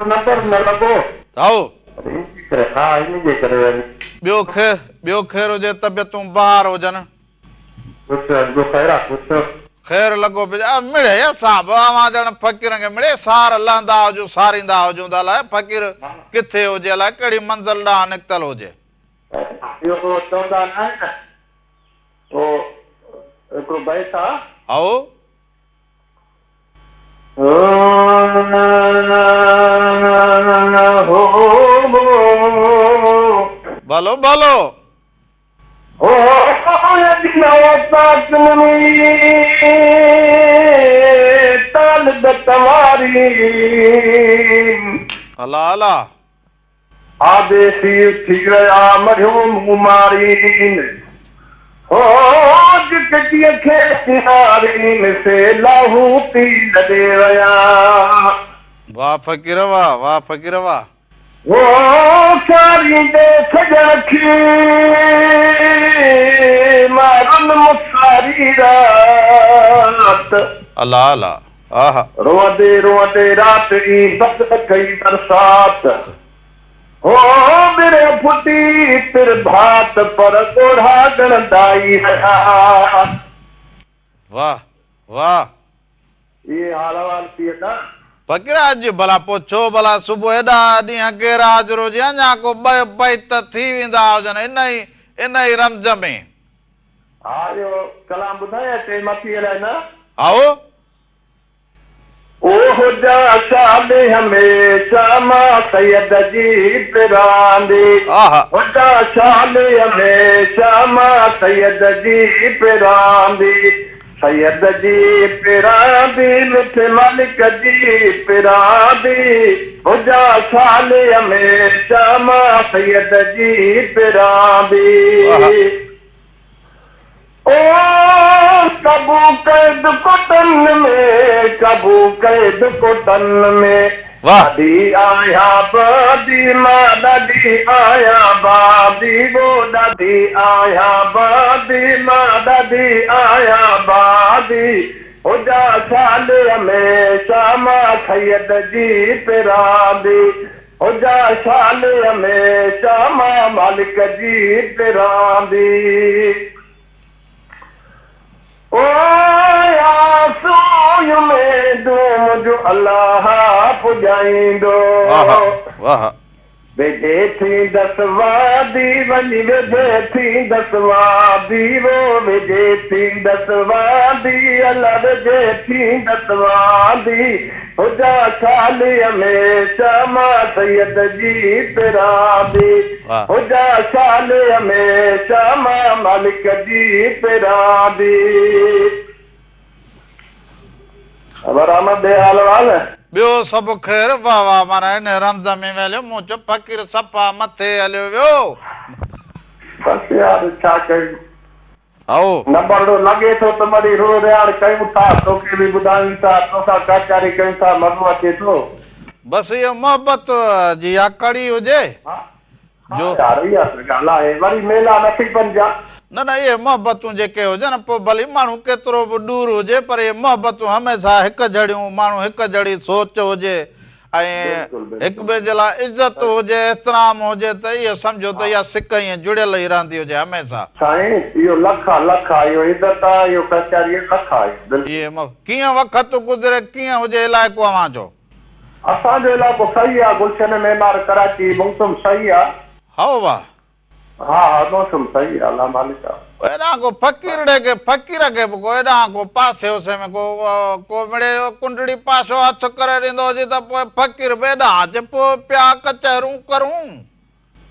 नंबर न लॻो। ॿियो ख़ैर हुजे, तबियतूं बहार हुजनि, ख़ैर लॻो पियो मिड़े असां ॼण फ़कीर खे मिड़े सार लहंदा हुजूं, सारींदा हुजूं त अलाए फ़कीर किथे हुजे, अलाए कहिड़ी मंज़िल ॾांहुं निकितल हुजे। भलो भलो हो ताल तवारी अला अला आदेसी थी रहा मरियो मुमारीन हो जिकटीअ खे तिहारीन से लाहू पी लॾे विया वाह फ़कीर वाह, वाह फ़कीर वाह। वो चारींदे सजण खे मारुन मुसारी रात अला अला आहा रोअंदे रात ई बस कई बरसात हो मेरे फुटी तिर भात पर गोढ़ा गणदाई रहा। वाह वाह ये हालवाल थी ना फ़कीर अॼु भला पुछो भला सुबुह एॾा ॾींहं कहिड़ा अॼु रोज़ अञा को ॿ बैत थी वेंदा हुजनि इन ई रमज़ में। हा इहो कलाम ॿुधाया टे मथी अलाए न आओ ओहो जा शाले हमेशा मां सैयद जी पिरांदी आहा वॾा शाले हमेशा मां सैयद जी पिरांदी सैयद जी पिरांदी मिठे मालिक जी पिरांदी वॾा शाले हमेशा मां सैयद जी पिरांदी ओ कबू कैद कोटन में कबू कैद कोटन में वाह ॾाढी आया बादी मां ॾाढी आया बादी वो ॾाढी आया बादी मां ॾाढी आया बादी हुजा साल हमेशा मां सैयद जी पिरांदी हुजा साल हमेशा मां मालिक जी पिरांदी ओ यासूय में दूम जो अल्लाह पुॼाईंदो वाह वेझे थी दसवादी वञी वेझे थी दसवादी वो वेझे थी दसवादी अल्लाह वेझे थी दसवादी हुजा साल हमेशा मां सैयद जी पिरांदी हुजा साल हमेशा मां मालिक जी पिरांदी बरामद हाल वाल ॿियो सभु ख़ैर वाह वाह माना हिन रमज़ान में वेलियो मूं चयो फ़कीर सफ़ा मथे हलियो वियो बस यार छा कयूं आओ नंबर लॻे थो त वरी रोज़ यार कयूं था तोखे बि ॿुधायूं था तोसां काचारी कयूं था मज़ो अचे थो बसि इहो मोहबत जी आकड़ी हुजे जो यार इहा ॻाल्हि आहे वरी मेला न थी पंजा न न इहे मोहबतूं जेके हुजनि पोइ भली माण्हू केतिरो बि दूर हुजे पर इहे मोहबतूं हमेशह हिकु जहिड़ियूं माण्हू हिकु जहिड़ी सोच हुजे ऐं हिक ॿिए जे लाइ इज़त हुजे एतिराम हुजे त इहो सम्झो त इहा सिक ईअं जुड़ियल ई रहंदी हुजे हमेशह साईं इहो लख आहे इहो इज़त आहे इहो कचारी लख आहे इहे कीअं वक़्तु गुज़रे कीअं हुजे इलाइक़ो अव्हां जो असांजो इलाइक़ो सही आहे गुलशन मेमार कराची मौसम सही आहे हा वाह हा हा मौसम सही आहे अल्लाह मालिक आहे एॾां को फ़कीर खे बि को एॾां को पासे उसे में को मिड़े कुंडड़ी पासो हथ करे ॾींदो हुजे त पोइ फ़कीर बि एॾां अचे पोइ पिया कचहरूं करूं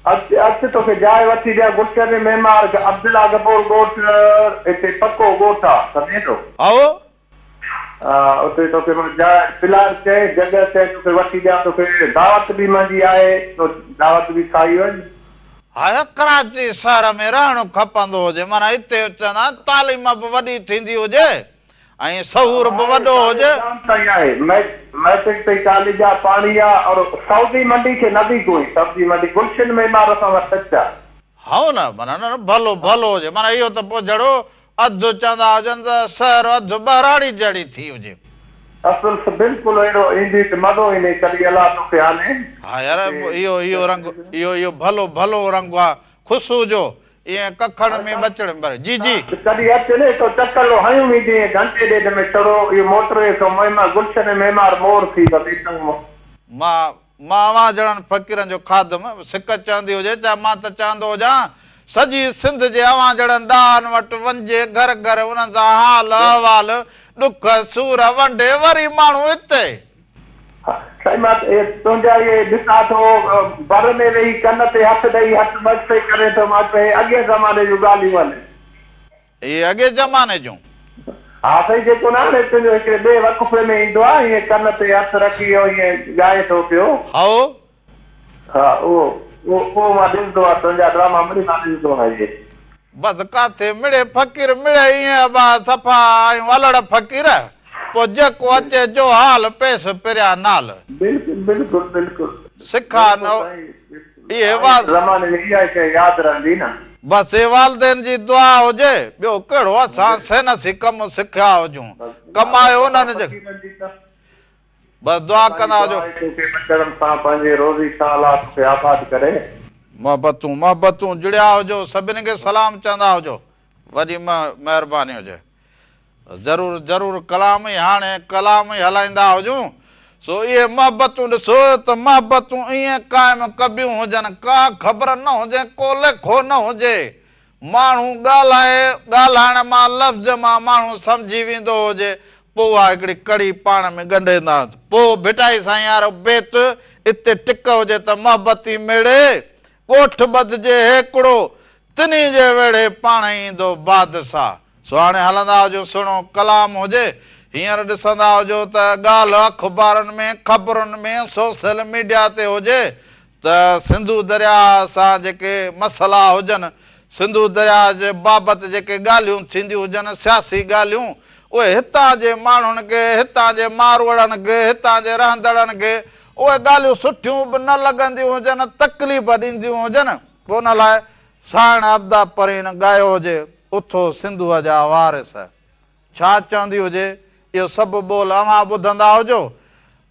अच तोखे जाइ वठी ॾियां गुलशन मेमार अब्दुल्ला गफूर ॻोठ हिते पको ॻोठ आहे सम्झे थो आओ उते तोखे फिलहाल चए जॻह चए तोखे वठी ॾियां तोखे दावत बि मुंहिंजी आहे दावत बि खाई वञ हा कराची शहर में रहणो खपंदो हुजे माना हिते चवंदा तालीम बि वॾी थींदी हुजे ऐं सहूर बि वॾो हुजे मैट्रिक ताईं कॉलेज आहे पाणी आहे और सब्जी मंडी खे न बि कोई सब्जी मंडी गुलशन में मां असां वटि टच आहे हा न माना न भलो भलो हुजे माना इहो त पोइ जहिड़ो अधु चवंदा हुजनि त शहर अधु बहराड़ी जहिड़ी थी हुजे असल बिल्कुलु अहिड़ो ईंदी त मज़ो ईंदी कॾहिं अलाह तोखे आने हा यार इहो रंग इहो भलो भलो रंग आहे ख़ुशू जो ईअं कखड़ में बचड़ में जी जी कॾहिं अचे न तो चकर हयूं बि जीअं घंटे ॾेढ में चढ़ो इहो मोटर खां महिमा गुलशन मेमार मोर थी मां अवां जहिड़नि फ़कीरनि जो खाधुमि सिक चवंदी हुजे चाहे मां त चवंदो हुजां सॼी सिंध जे अवां जहिड़नि ॾाहनि वटि वञिजे घर घर उन्हनि सां हाल अहवाल ॾुख सूर वंडे वरी माण्हू हिते साईं मां तुंहिंजा इहे ॾिसां थो बर में वेही कन ते हथ ॾेई हथ मथे करे थो मां चए अॻे ज़माने जूं ॻाल्हियूं आहिनि ये अॻे ज़माने जूं हा साईं जेको न हाणे तुंहिंजो हिकिड़े ॿिए वक़फ़े में ईंदो आहे ईअं कन ते हथ रखी ईअं ॻाए थो पियो हा उहो मां ॾिसंदो आहे तुंहिंजा ड्रामा मिड़ी मां ॾिसंदो आहियां इहे बस काथे मिड़े फ़कीर मिड़े ईअं सफ़ा आहियूं अलड़ फ़कीर पोइ जेको अचे जो हाल पेश पिरिया नाल बिल्कुलु बिल्कुलु बिल्कुलु सिखा न इहे ज़माने में इहा शइ यादि रहंदी न बस ये वालदेन जी दुआ हुजे ॿियो कहिड़ो असां सेनसी कम सिखिया हुजूं कमायो उन्हनि जे बस दुआ कंदा हुजो सां पंहिंजे रोज़ी हालात खे आबाद करे मोहबतूं जुड़िया हुजो सभिनी खे सलाम चवंदा हुजो वॾी महिरबानी हुजे ज़रूर ज़रूर कलाम ई हाणे कलाम ई हलाईंदा हुजूं सो इहे मोहबतूं ॾिसो त मोहबतूं ईअं क़ाइमु कबियूं हुजनि का ख़बर न हुजे को लेखो न हुजे माण्हू ॻाल्हाइण मां लफ़्ज़ मां माण्हू सम्झी वेंदो हुजे पोइ उहा हिकिड़ी कड़ी पाण में ॻंढींदा पोइ भिटाई साईं यार बेत इते टिक हुजे त मोहबती मेड़े ॻोठ ॿधिजे हिकिड़ो तिनी जे वेड़े पाण ईंदो बादशाह सो हाणे हलंदा हुजो सुहिणो कलाम हुजे हींअर ॾिसंदा हुजो त ॻाल्हि अख़बारुनि में ख़बरुनि में सोशल मीडिया ते हुजे त सिंधु दरिया सां जेके मसइला हुजनि सिंधु दरिया जे बाबति जेके ॻाल्हियूं थींदियूं हुजनि सियासी ॻाल्हियूं उहे हितां जे माण्हुनि खे हितां जे मारवड़नि खे हितां जे रहंदड़नि खे उहे ॻाल्हियूं सुठियूं बि न लॻंदियूं हुजनि तकलीफ़ ॾींदियूं हुजनि पोइ उन लाइ साइण अब्दा परीन ॻायो हुजे उथो सिंधूअ जा वारिस छा चवंदी हुजे इहो सभु ॿोल अव्हां ॿुधंदा हुजो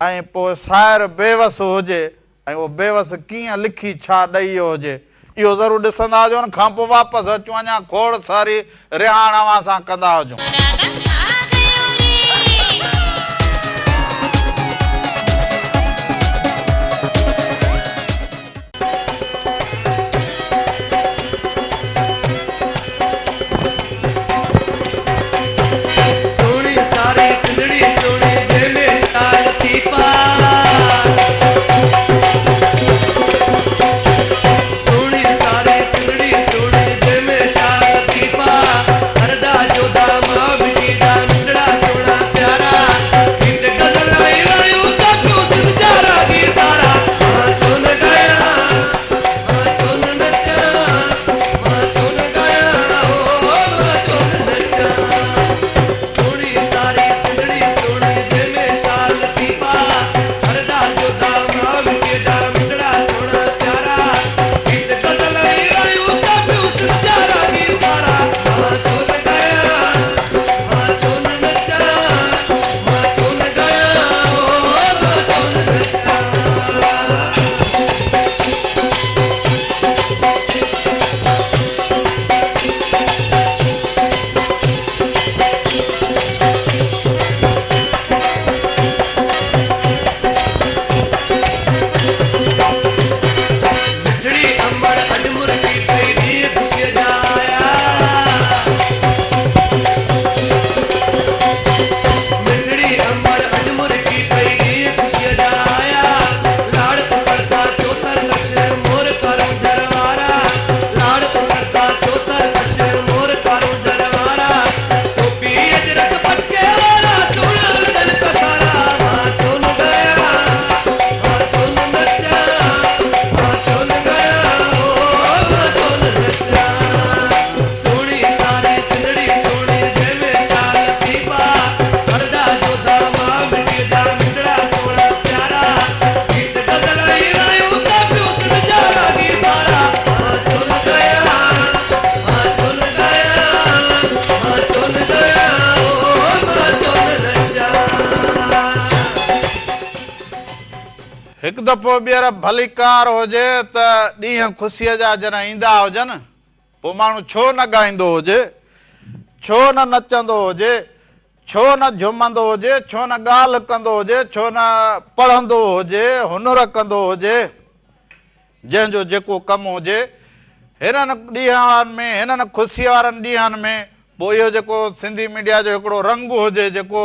ऐं पोइ शाइर बेवस हुजे ऐं उहो बेवस कीअं लिखी छा ॾेई वियो हुजे इहो ज़रूरु ॾिसंदा हुजो हुन खां पोइ वापसि अचूं अञा खोड़ सारी रिहाण अव्हां सां कंदा हुजूं हिकु दफ़ो ॿीहर भलीकार हुजे त ॾींहं ख़ुशीअ जा जॾहिं ईंदा हुजनि पोइ माण्हू छो न ॻाईंदो हुजे छो न नचंदो हुजे छो न झुमंदो हुजे छो न ॻाल्हि कंदो हुजे छो न पढ़ंदो हुजे हुनुर कंदो हुजे जंहिंजो जेको कमु हुजे हिननि ॾींहंनि में हिननि ख़ुशीअ वारनि ॾींहंनि में पोइ इहो जेको सिंधी मीडिया जो हिकिड़ो रंग हुजे जेको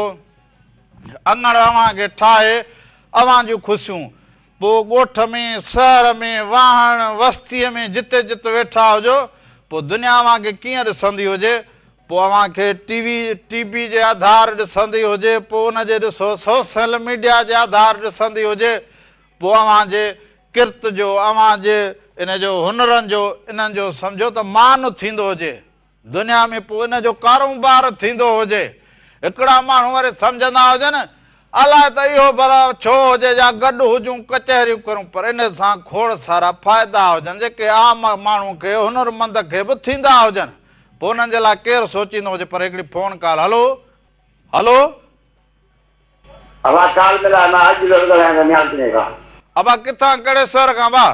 अङण अव्हां खे ठाहे अवां जूं ख़ुशियूं। पोइ ॻोठ में, शहर में, वाहण वस्तीअ में जिते जिते वेठा हुजो, पोइ दुनिया अव्हां खे कीअं ॾिसंदी हुजे, पोइ अव्हां खे टीवी जे आधार ॾिसंदी हुजे, पोइ उनजे ॾिसो सोशल मीडिया जे आधार ॾिसंदी हुजे, पोइ अव्हां जे किरत जो, अव्हां जे इन जो हुनरनि जो, इन्हनि जो सम्झो त मान थींदो हुजे दुनिया में, पोइ इन जो कारोबार थींदो हुजे। हिकिड़ा माण्हू वरी सम्झंदा हुजनि अलाए त इहो भला छो हुजे, या गॾु हुजूं कचहरियूं करूं, पर इन सां खोड़ सारा फ़ाइदा हुजनि जेके आम माण्हू खे, हुनरमंद खे बि थींदा हुजनि। पोइ उन्हनि जे लाइ केरु सोचींदो हुजे। पर हिकिड़ी फोन कॉल। हलो हलो, हवा काल मिला ना आज लोग लगाएंगे न्याल तुझे का अबा किथां कहिड़े शहर खां बा?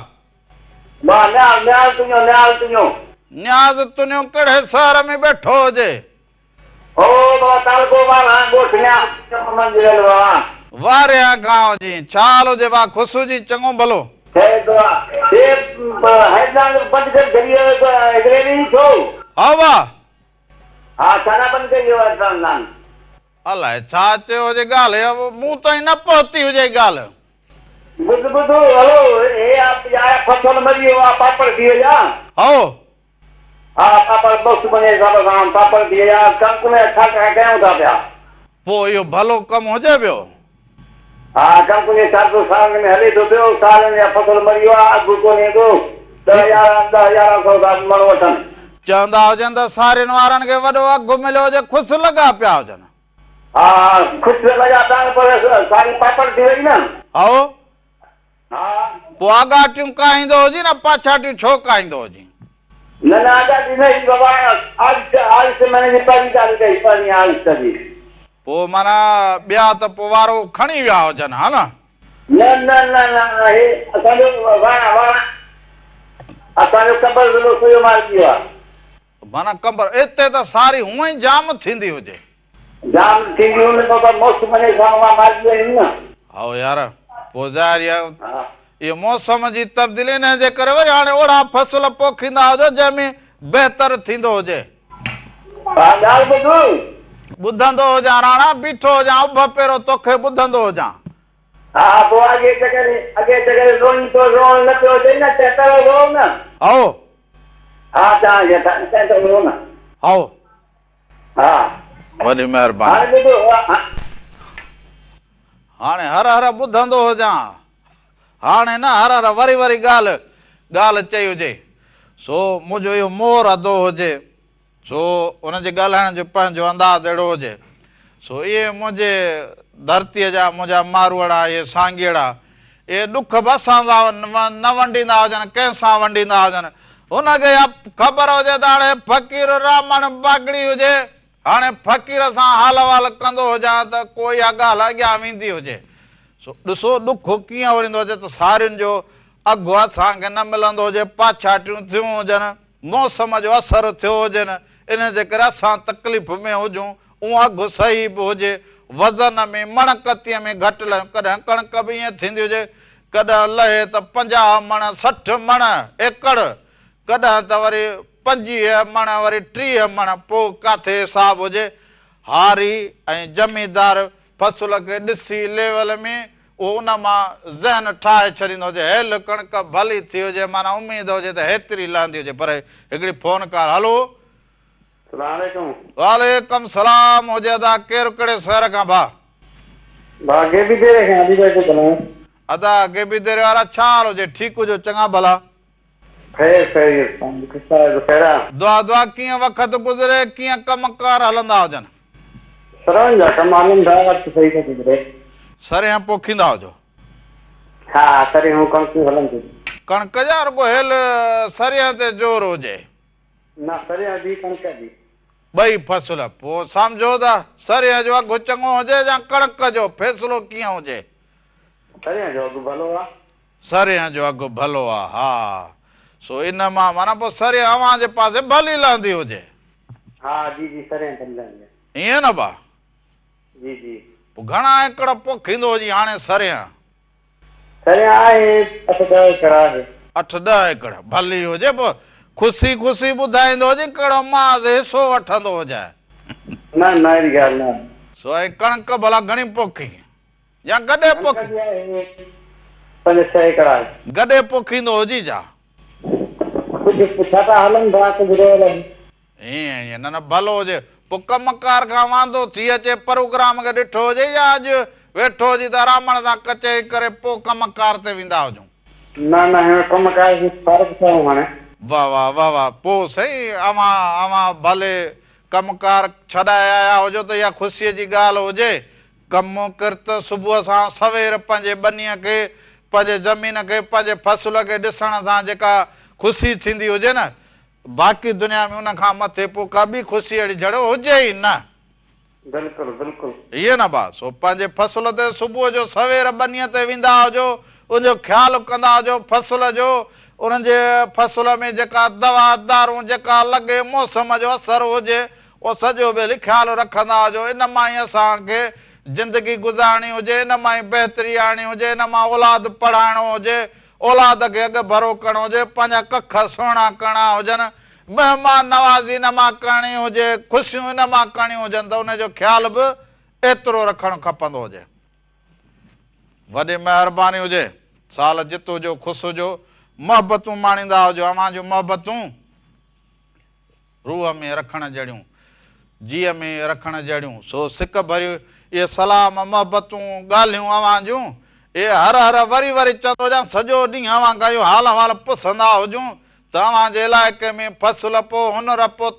न्याल तुझो न्याज़ तुनियो कहिड़े शहर में वेठो हुजे? ओ बाबा तालको बाबा गोठ न्याल मंदिर बाबा वारिया गांव जी छाल हुजे बा? खुशू जी चङो भलो है तो ये हैदराबाद बंद कर जरिए एकरे नहीं छो। हा बा, हां खाना बंद करियो हैदराबाद। अलाए छा चयो हुजे ॻाल्हि, मूं ताईं न पहुती हुजे ॻाल्हि। बुध हलो ये आप यार फसल मरी हो पापड़ दिए जा। हो हां पापड़ बॉक्स बने सब काम पापड़ दिए जा कंक में अच्छा कह था पिया। पोइ इहो भलो कमु हुजे पियो। हां कंक में 700 साल में हले तो पियो, साल में फसल मरी हो अगु कोने को 10,000 सौदा मण वठन। चवंदा हुजनि त सारियुनि वारनि खे वॾो अघु मिलियो हुजे, ख़ुशि लॻा पिया हुजनि। हां खुश लगा था पर सारी पापड़ थी वई न। हो हां पोइ आगाटियूं काईंदो हुजी न, पाछाटियूं छो काईंदो हुजी? न आगा दी नहीं बाबा आज से मैंने पहली चालू करी पानी आज तभी। पोइ माना ॿिया त पोइ वारो खणी विया हुजनि, हा न? न हे असांजो वाण असांजो कबर ज़िलो सुयो मार दियो आहे। माना कबर हिते त सारी हूअं ई जाम थींदी हुजे। जाम थींदी हुन बाबा मौसम ने सामा मार दियो आहिनि न। हा यार, पोइ ज़ाहिर आहे हा इहो मौसम जी तब्दीली न जे करे वरी हाणे ओड़ा फसल पोखींदा हुजो जंहिंमें बहितर थींदो हुजे। हा ॻाल्हि ॿुधो ॿुधंदो हुजां राणा, बीठो हुजां उभ पहिरियों तोखे ॿुधंदो हुजां। हा पोइ अॻे चकर रोई तो रोन न पियो अचे न चेतर रो न। हो हा तव्हां रो न। हो हा वॾी महिरबानी। हाणे ॿुधो हाणे हर हर ॿुधंदो हुजां। हाणे न हर हर वरी ॻाल्हि चई हुजे। सो मुंहिंजो इहो मोर अदो हुजे, सो हुनजे ॻाल्हाइण जो पंहिंजो अंदाज़ अहिड़ो हुजे। सो इहे मुंहिंजे धरतीअ जा मुंहिंजा मारवाड़ा, इहे सांगेड़ा, इहे ॾुख बि असां न वंडींदा हुजनि, कंहिंसां वंडींदा हुजनि। हुनखे ख़बर हुजे त हाणे फ़क़ीर रामण बागड़ी हुजे, हाणे फ़क़ीर सां हाल वाल कंदो हुजां त कोई इहा ॻाल्हि अॻियां वेंदी हुजे। सो ॾिसो ॾुख कीअं वरींदो हुजे त सारियुनि जो अघु असांखे न मिलंदो हुजे, पाछाटियूं थियूं हुजनि, मौसम जो असरु थियो हुजनि, इन जे करे असां तकलीफ़ में हुजूं, उहो अघु सही बि हुजे, वज़न में मणकतीअ में घटि लहे। कॾहिं कणिक बि ईअं थींदी हुजे, कॾहिं लहे त 50 मण 60 मण एकड़, कॾहिं त वरी 25 मण वरी 30 मण। पोइ किथे हिसाबु हुजे। हारी ऐं जमीदार फसल खे ॾिसी लेवल में उहो उन मां ज़हन ठाहे छॾींदो हुजे, हेल कणिक भली थी हुजे, माना उमेद हुजे त हेतिरी लहंदी हुजे। पर हिकिड़ी फोन कॉल। हलो वालेकुम सलाम हुजे अदा, केरु कहिड़े शहर खां भा? अदा गेबी देरे वारा, छा हाल हुजे? ठीकु हुजो, चङा भला? दुआ दुआ, कीअं वक़्तु गुज़रे, कीअं कमकार हलंदा हुजनि? सरियां पोखींदा हुजो? कणिक जा रुगो हेल सरियां ते जोर हुजे? ॿई फसल। पोइ सम्झो त सरियां जो अघु चङो हुजे या कणिक जो? फ़ैसिलो कीअं हुजे? सरियां जो अघु भलो आहे। सरियां जो अघु भलो आहे। हा सो इन मां माना पोइ सरियां अव्हां जे पासे भली लहंदी हुजे। हा जी जी सरियां लहंदी ईअं न भा? जी जी। पोइ घणा एकड़ पोखींदो हुजे हाणे सरियां? सरियां आहे 8-10 एकड़ आहे। 8-10 एकड़ भली हुजे। पोइ ख़ुशी ख़ुशी ॿुधाईंदो हुजे, कहिड़ो मां हिसो वठंदो हुजे? न अहिड़ी ॻाल्हि न। सो ऐं कणिक भला घणी पोखी? या गॾे पोख 5-6 एकड़ गॾे पोखींदो हुजी जा कुछ छाता हलन था कुछ रोल ईअं न न भलो हुजे पोइ कमकार खां वांदो थी अचे प्रोग्राम खे ॾिठो हुजे या अॼु वेठो हुजी त आरामण सां कचई करे पोइ कमकार ते वेंदा हुजूं न हिन कमकार जी फर्क़ थियो हाणे वाह वाह वाह वाह पोइ सही अवां भले कमकार छॾाए आया हुजो त इहा ख़ुशीअ जी ॻाल्हि हुजे कमु कर त सुबुह सां सवेर पंहिंजे ॿनीअ खे पंहिंजे ज़मीन खे पंहिंजे फसल खे ॾिसण सां जेका ख़ुशी थींदी हुजे न बाक़ी दुनिया में उन खां मथे पोइ का ॿी ख़ुशी अहिड़ी जहिड़ो हुजे ई न बिल्कुलु बिल्कुलु इहे न बस पंहिंजे फसल ते सुबुह जो सवेर ॿनीअ ते वेंदा हुजो उनजो ख्यालु कंदा हुजो फसल जो उन्हनि जे फसल में जेका दवा दारूं जेका लॻे मौसम जो असरु हुजे उहो सॼो वेले ख्यालु रखंदा हुजो इन मां ई असांखे ज़िंदगी गुज़ारणी हुजे इन मां ई बहितरी आणणी हुजे इन मां औलाद पढ़ाइणो हुजे औलाद खे अॻु भरो करणो हुजे पंहिंजा कख सुहिणा करणा हुजनि महिमान नवाज़ी इन मां करणी हुजे ख़ुशियूं इन मां करणियूं हुजनि त उनजो ख्याल बि एतिरो रखणु खपंदो हुजे वॾी महिरबानी हुजे साल जित हुजो ख़ुशि हुजो मोहबतूं माणींदा हुजो अवां जूं मोहबतूं रूह में रखण जहिड़ियूं जीअ में रखण जहिड़ियूं सो सिक भरियूं इहे सलाम मोहबतूं ॻाल्हियूं अवां जूं इहे हर हर वरी वरी चवंदो हुजां सॼो ॾींहुं अवां का इहो हाल अहवाल पुछंदा हुजूं त अव्हांजे इलाइक़े में फसल पोइ हुनर पोइ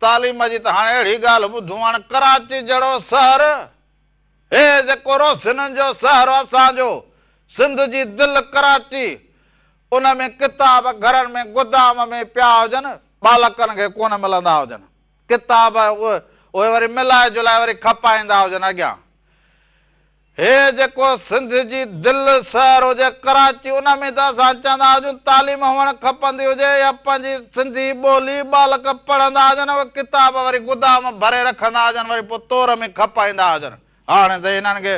तालीम जी त हाणे अहिड़ी ॻाल्हि ॿुधूं हाणे कराची जहिड़ो शहर हे जेको रोशननि जो शहर असांजो सिंध जी दिलि कराची उन में किताब घरनि में गोदाम में पिया हुजनि बालकनि खे कोन मिलंदा हुजनि किताब उहे वरी मिलाए जुलाए वरी खपाईंदा हुजनि अॻियां हे जेको सिंध जी दिलि शहर हुजे कराची उन में त असां चवंदा हुजूं तालीम हुअणु खपंदी हुजे या पंहिंजी सिंधी ॿोली बालक पढ़ंदा हुजनि उहे किताब वरी गोदाम भरे रखंदा हुजनि वरी पोइ तोर में खपाईंदा हुजनि हाणे त हिननि खे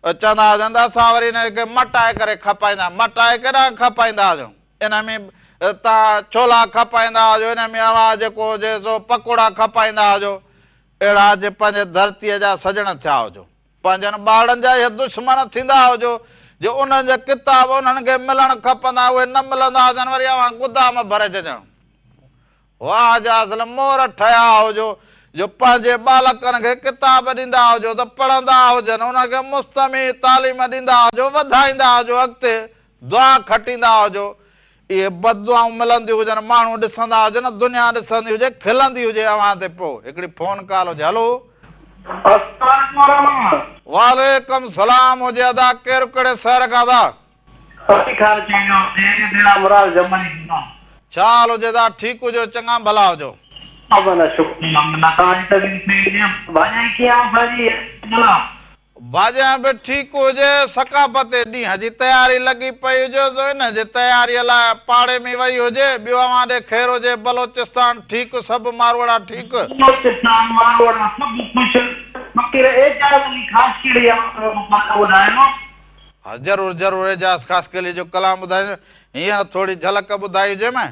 चवंदा हुजनि त असां वरी हिनखे मटाए करे खपाईंदा मटाए केॾांहुं खपाईंदा हुजूं इन में तव्हां छोला खपाईंदा हुजो इन में अवां जेको हुजे सो पकोड़ा खपाईंदा हुजो अहिड़ा अॼु पंहिंजे धरतीअ जा सजण थिया हुजो पंहिंजनि ॿारनि जा इहे दुश्मन थींदा हुजो जो उन्हनि जा किताब उन्हनि खे मिलणु खपंदा उहे न मिलंदा हुजनि वरी अवां गोदाम भरे छॾणु वाह जा असल मोर ठहिया हुजो जो पंहिंजे बालकनि खे किताब ॾींदा हुजो त पढ़ंदा हुजनि उनखे मुस्तमी तालीम ॾींदा हुजो वधाईंदा हुजो अॻिते दुआ खटींदा हुजो इहे बदुआऊं मिलंदियूं हुजनि माण्हू ॾिसंदा हुजनि दुनिया ॾिसंदी हुजे खिलंदी हुजे अव्हां ते पोइ हिकिड़ी फोन कॉल हुजे हलो वालेकुम सलाम हुजे अदा केरु कहिड़े शहर खां था चाल हुजे दा ठीकु हुजो चङा भला हुजो भाॼा बि ठीकु हुजे सकाफ़त ॾींहं जी तयारी लॻी पई हुजे जो हिन जे तयारीअ लाइ पाड़े में वई हुजे ॿियो अव्हां ॾे ख़ैरु हुजे बलोचिस्तान ठीकु सभु मारवाड़ा ठीकु हा ज़रूरु ज़रूरु एजाज़ ख़ासि के लिए जो कलाम ॿुधाइजो हींअर थोरी झलक ॿुधाई हुजे मैं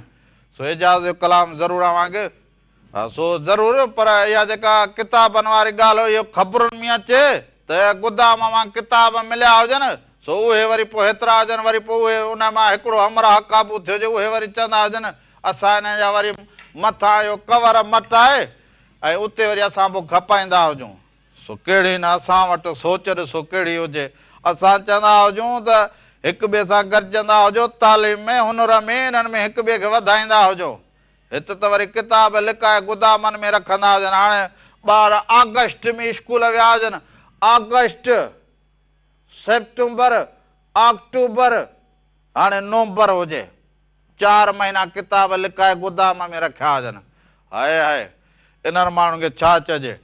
सो एजाज़ जो कलाम ज़रूरु अव्हांखे हा सो ज़रूरु पर इहा जेका किताबनि वारी ॻाल्हि इहो ख़बरुनि में अचे त गोदाम मां किताब मिलिया हुजनि सो उहे वरी पोइ हेतिरा हुजनि वरी पोइ उहे उन मां हिकिड़ो हमराह क़ाबू थियो हुजे उहे वरी चवंदा हुजनि असां हिन जा वरी मथां इहो कवर मटाए ऐं उते वरी असां पोइ खपाईंदा हुजूं सो कहिड़ी न असां वटि सोच ॾिसो कहिड़ी हुजे असां चवंदा हुजूं त हिक ॿिए सां गॾिजंदा हुजो तालीम में हुनर में हिननि में हिक ॿिए खे वधाईंदा हुजो हिते त वरी किताब लिकाए गोदामनि में रखंदा हुजनि हाणे ॿार अगस्त में स्कूल विया हुजनि अगस्त सेप्टेंबर अक्टूबर हाणे नवंबर हुजे 4 महीना किताब लिकाए गोदाम में रखिया हुजनि हाय हाय इन्हनि माण्हुनि खे छा चइजे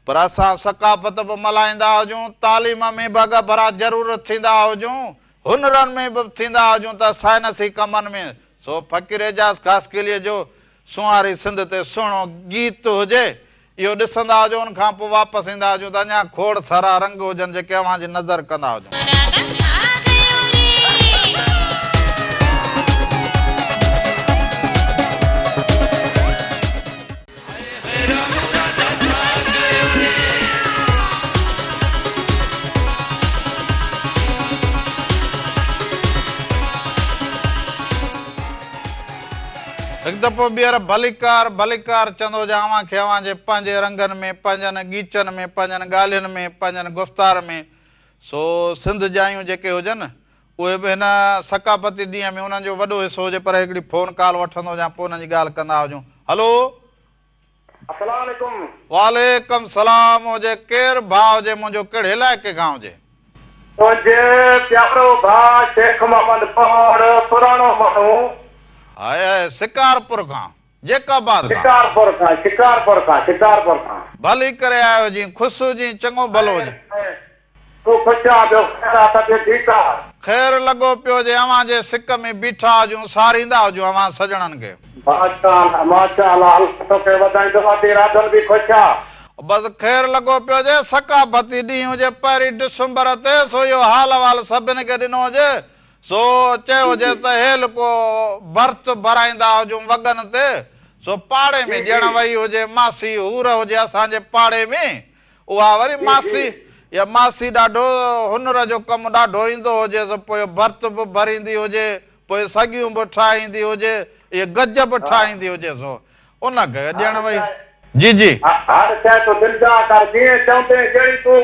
पर असां सकाफ़त बि मल्हाईंदा हुजूं तालीम में बि अॻ भरा ज़रूरु थींदा हुजूं हुनरनि में बि थींदा हुजूं त साइंसी कमनि में सो फ़कीर एजाज़ ख़ासि के लिए जो सुहारी सिंध ते सुहिणो गीत हुजे इहो ॾिसंदा हुजो उन खां पोइ वापसि ईंदा हुजूं त अञा खोड़ सारा रंग हुजनि जेके अव्हां जी नज़र कंदा हुजूं दफ़ो ॿीहर भलिकार चंदो जावां खे अवां जे पंहिंजे रंगनि में, पंहिंजनि गीचनि में, पंहिंजनि ॻाल्हियुनि में, पंहिंजनि गुफ़्तार में। सो सिंध जायूं जेके हुजनि उहे बि हिन सकाफ़ती ॾींहं में उन्हनि जो वॾो हिसो हुजे, पर हिकिड़ी फ़ोन कॉल वठंदो हुजां, पोइ हुननि जी ॻाल्हि कंदा हुजूं। हलो, अस्सलाम वालेकुम। वालेकुम सलाम। हुजे केरु भाउ हुजे मुंहिंजो, कहिड़े इलाइक़े खां हुजे? मुंहिंजे प्यारो भाउ शेख मोहम्मद पहाड़, पुराणो माण्हू। हाय शिकारपुर खां, जेकाबाद खां। शिकारपुर खां। भली करे आयो जी, ख़ुशि जी, चङो भलो जी। तूं खुशा ॿियो ठीकु आहे? ख़ैर लॻो पियो जे अवां जे सिक में बीठा हुजूं, सारींदा हुजूं अवां सजणनि खे। बस ख़ैर लॻो पियो जे सकाफ़ती ॾींहुं हुजे 1 डिसंबर ते, सो इहो हाल वाल सभिनी खे ॾिनो हुजे। सो चयो हुजे त हेल को भर्त भराईंदा हुजूं वॻनि ते। सो पाड़े में ॼण वई हुजे मासी, हूर हुजे असांजे पाड़े में, उहा वरी मासी या मासी ॾाढो हुनर जो कमु ॾाढो ईंदो हुजे, सो पोइ भर्त बि भरींदी हुजे, पोइ सॻियूं बि ठाहींदी हुजे, इहे गज बि ठाहींदी हुजे। सो उनखे ॼण वई। जी जी, हर शइ तूं दिलि जा कर, जीअं चवंदे जहिड़ी तूं